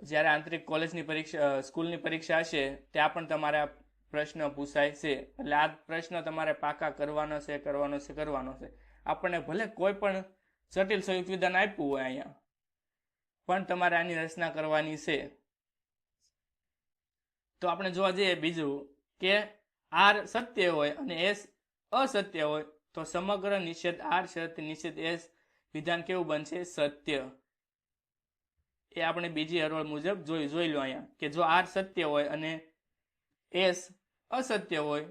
જ્યારે આંતરિક કોલેજની પરીક્ષા, સ્કૂલની પરીક્ષા હશે ત્યાં પણ તમારે આ પ્રશ્ન પૂછાય છે. એટલે આ પ્રશ્ન તમારે પાકા કરવાનો છે. આપણને ભલે કોઈ પણ જટિલ સંયુક્ત વિધાન આપ્યું હોય અહીંયા, પણ તમારે આની રચના કરવાની છે. તો આપણે જોવા જઈએ બીજું કે આર સત્ય હોય અને એસ અસત્ય હોય તો સમગ્ર નિષેધ આર, શરતી નિષેધ એસ વિધાન કેવું બનશે? સત્ય. એ આપણે બીજી હરોળ મુજબ જોઈ લો અહીંયા કે જો આર સત્ય હોય અને એસ અસત્ય હોય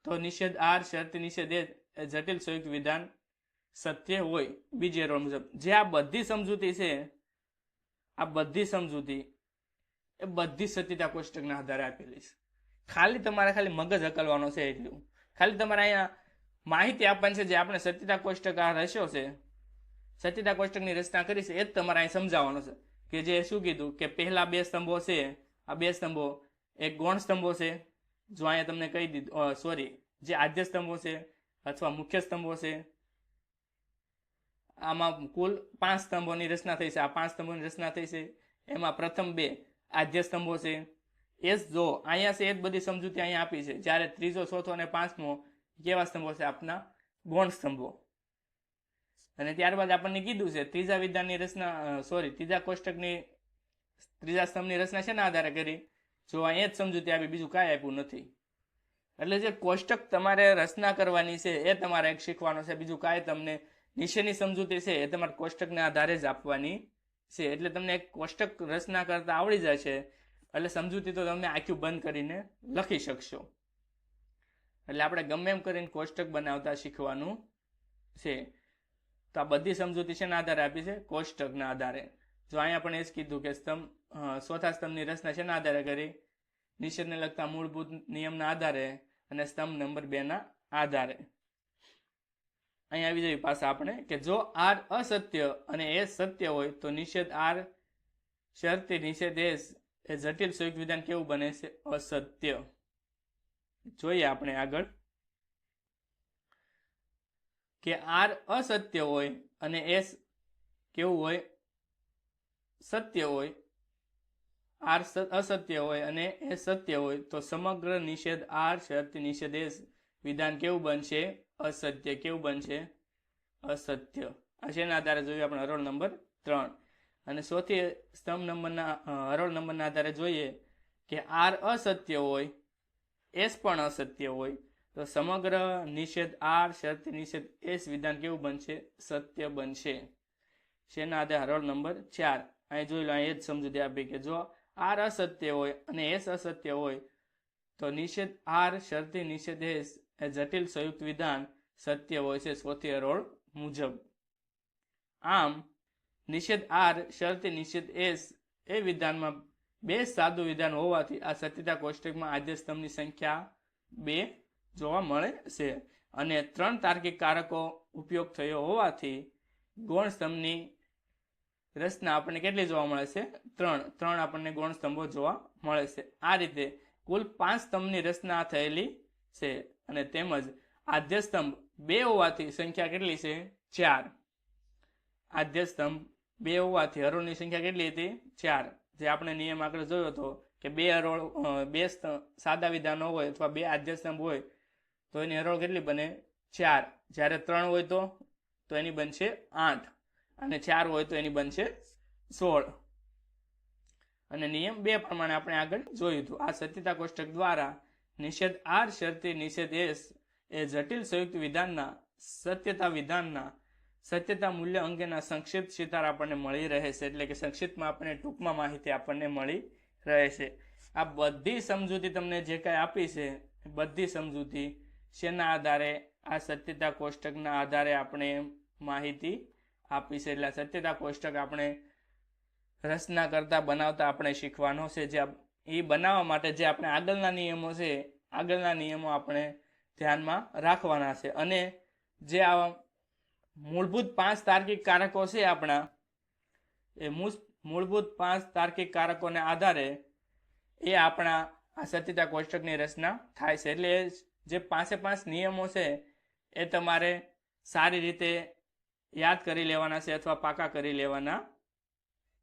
તો નિષેધ આર, શરતી નિષેધ એસ જટિલ સંયુક્ત વિધાન સત્ય હોય. બીજી હરોળ મુજબ જે આ બધી સમજૂતી છે, આ બધી સમજૂતી એ બધી સત્યતા કોષ્ટકના આધારે આપેલી છે. ખાલી મગજ હકલવાનો છે એટલું. ખાલી તમારે અહીંયા માહિતી આપવાની છે. જે આપણે સત્યતા કોષ્ટક આ રચ્યો છે, સત્યતા કોષ્ટકની રચના કરી છે, એ જ તમારે અહીં સમજાવવાનો છે. કે જે શું કીધું કે પહેલા 2 સ્તંભો છે, આ 2 સ્તંભો એક ગૌણ સ્તંભો છે. જો અહીંયા તમને કહી દીધું, જે આદ્ય સ્તંભો છે અથવા મુખ્ય સ્તંભો છે, આમાં કુલ 5 સ્તંભોની રચના થઈ છે. આ 5 સ્તંભોની રચના થઈ છે. એમાં પ્રથમ 2 આદ્ય સ્તંભો છે. એસ જો અહીંયા છે એ જ બધી સમજૂતી અહીંયા આપી છે. જ્યારે ત્રીજો, ચોથો અને પાંચમો કેવા સ્તંભો છે? આપના ગૌણ સ્તંભો. અને ત્યારબાદ આપણને કીધું છે ત્રીજા વિધાનની રચના, ત્રીજા કોષ્ટકની ત્રીજા સ્તંભની રચના શેના આધારે કરી? જો અહીંયા જ સમજૂતી આપી, બીજું કાંઈ આપ્યું નથી. એટલે જે કોષ્ટક તમારે રચના કરવાની છે એ તમારે એક શીખવાનો છે. બીજું કાંઈ તમને નીચેની સમજૂતી છે એ તમારે કોષ્ટકના આધારે જ આપવાની છે. એટલે તમને એક કોષ્ટક રચના કરતા આવડી જાય છે. એટલે સમજૂતી તો તમે આખું બંધ કરીને લખી શકશો. એટલે આપણે ગમે એમ કરીને કોષ્ટક બનાવતા શીખવાનું છે. તો આ બધી સમજૂતી શેના આધારે આપી છે? કોષ્ટકના આધારે. જો અહીંયા પણ એ જ કીધું કે ચોથા સ્તંભની રચના શેના આધારે કરી? નિષેધને લગતા મૂળભૂત નિયમના આધારે અને સ્તંભ નંબર 2 ના આધારે. અહીં આવી જઈએ પાછા આપણે કે જો આર અસત્ય અને એસ સત્ય હોય તો નિષેધ આર શરતી નિષેધ એસ એ જટિલ સંયુક્ત વિધાન કેવું બને છે? અસત્ય. જોઈએ આપણે આગળ કે આર અસત્ય હોય અને એસ કેવું હોય? સત્ય હોય. આર અસત્ય હોય અને એસ સત્ય હોય તો સમગ્ર નિષેધ આર શરતી નિષેધ એસ વિધાન કેવું બનશે? અસત્ય. કેવું બનશે? અસત્ય. આ શેના આધારે જોઈએ આપણે? હરોળ નંબર 3. અને સૌથી સ્તંભ નંબરના હરોળ નંબરના આધારે જોઈએ કે આર અસત્ય હોય, એસ પણ અસત્ય હોય તો સમગ્ર નિષેધ આર શરતી નિષેધ એસ વિધાન કેવું બનશે? સત્ય બનશે. શેના આધારે? હરોળ નંબર 4. અહીં જોઈ લો, અહીં જ સમજૂતી આપી કે જો આર અસત્ય હોય અને એસ અસત્ય હોય તો નિષેધ આર શરતી નિષેધ એસ એ જટિલ સંયુક્ત વિધાન સત્ય હોય છે ચોથી હરોળ મુજબ. આમ નિષેધ આર શરતી નિષેધ એસ એ વિધાનમાં 2 સાદું વિધાન હોવાથી આ સત્યતા કોષ્ટકમાં આદ્ય સ્તંભની સંખ્યા 2 જોવા મળે છે અને 3 તાર્કિક કારકો ઉપયોગ થયો હોવાથી ગૌણ સ્તંભની રચના આપણને કેટલી જોવા મળે છે? 3 આપણને ગૌણ સ્તંભો જોવા મળે છે. આ રીતે કુલ 5 સ્તંભની રચના થયેલી છે અને તેમજ આદ્ય સ્તંભ 2 હોવાથી સંખ્યા કેટલી છે? 4. આદ્ય સ્તંભ 2 હોવાથી હરોળની સંખ્યા કેટલી હતી? 4. જે આપણે નિયમ આગળ જોયો હતો કે 2 સાદા વિધાનો હોય અથવા 2 આદ્ય સ્તંભ હોય તો એની હરોળ કેટલી બને? 4. જ્યારે 3 હોય તો એની બનશે 8 અને 4 હોય તો એની બનશે 16. અને નિયમ 2 પ્રમાણે આપણે આગળ જોયું હતું. આ સત્યતા કોષ્ટક દ્વારા નિષેધ આર શરતી નિષેધ એસ એ જટિલ સંયુક્ત વિધાનના સત્યતા વિધાનના સત્યતા મૂલ્ય અંગેના સંક્ષિપ્ત ચિતાર આપણને મળી રહે છે. એટલે કે સંક્ષિપ્તમાં આપણને ટૂંકમાં માહિતી આપણને મળી રહે છે. આ બધી સમજૂતી તમને જે કાંઈ આપી છે બધી સમજૂતી શેના આધારે? આ સત્યતા કોષ્ટકના આધારે આપણે માહિતી આપી છે. એટલે સત્યતા કોષ્ટક આપણે રચના કરતા બનાવતા આપણે શીખવાનો છે. જે એ બનાવવા માટે જે આપણે આગળના નિયમો છે આગળના નિયમો આપણે ધ્યાનમાં રાખવાના છે અને જે આ મૂળભૂત 5 તાર્કિક કારકો છે આપણા એ મૂળભૂત 5 તાર્કિક કારકોને આધારે એ આપણા આ સત્યતા કોષ્ટકની રચના થાય છે. એટલે જે 5 નિયમો છે એ તમારે સારી રીતે યાદ કરી લેવાના છે અથવા પાકા કરી લેવાના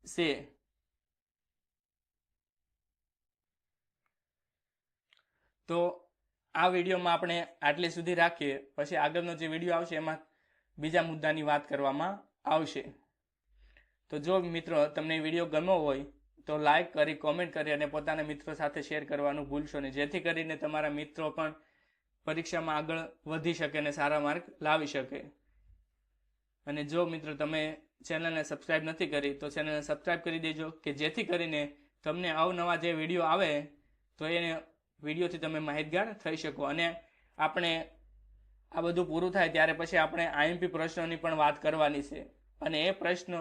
છે. તો આ વિડીયોમાં આપણે આટલી સુધી રાખીએ. પછી આગળનો જે વિડીયો આવશે એમાં બીજા મુદ્દાની વાત કરવામાં આવશે. તો જો મિત્રો તમને વિડીયો ગમ્યો હોય તો લાઈક કરી, કોમેન્ટ કરી અને પોતાના મિત્રો સાથે શેર કરવાનું ભૂલશો નહીં, જેથી કરીને તમારા મિત્રો પણ પરીક્ષામાં આગળ વધી શકે અને સારા માર્ક લાવી શકે. અને જો મિત્રો તમે ચેનલને સબસ્ક્રાઇબ નથી કરી તો ચેનલને સબસ્ક્રાઇબ કરી દેજો કે જેથી કરીને તમને અવનવા જે વિડીયો આવે તો એ વિડીયોથી તમે માહિતગાર થઈ શકો. અને આપણે આ બધું પૂરું થાય ત્યારે પછી આપણે આઈએમપી પ્રશ્નોની પણ વાત કરવાની છે અને એ પ્રશ્નો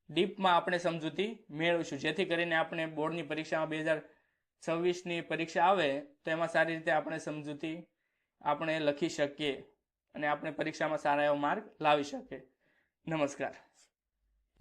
ડીપમાં આપણે સમજૂતી મેળવીશું, જેથી કરીને આપણે બોર્ડની પરીક્ષામાં 2026ની પરીક્ષા આવે તો એમાં સારી રીતે આપણે સમજૂતી આપણે લખી શકીએ અને આપણે પરીક્ષામાં સારા એવો માર્ક લાવી શકીએ. નમસ્કાર.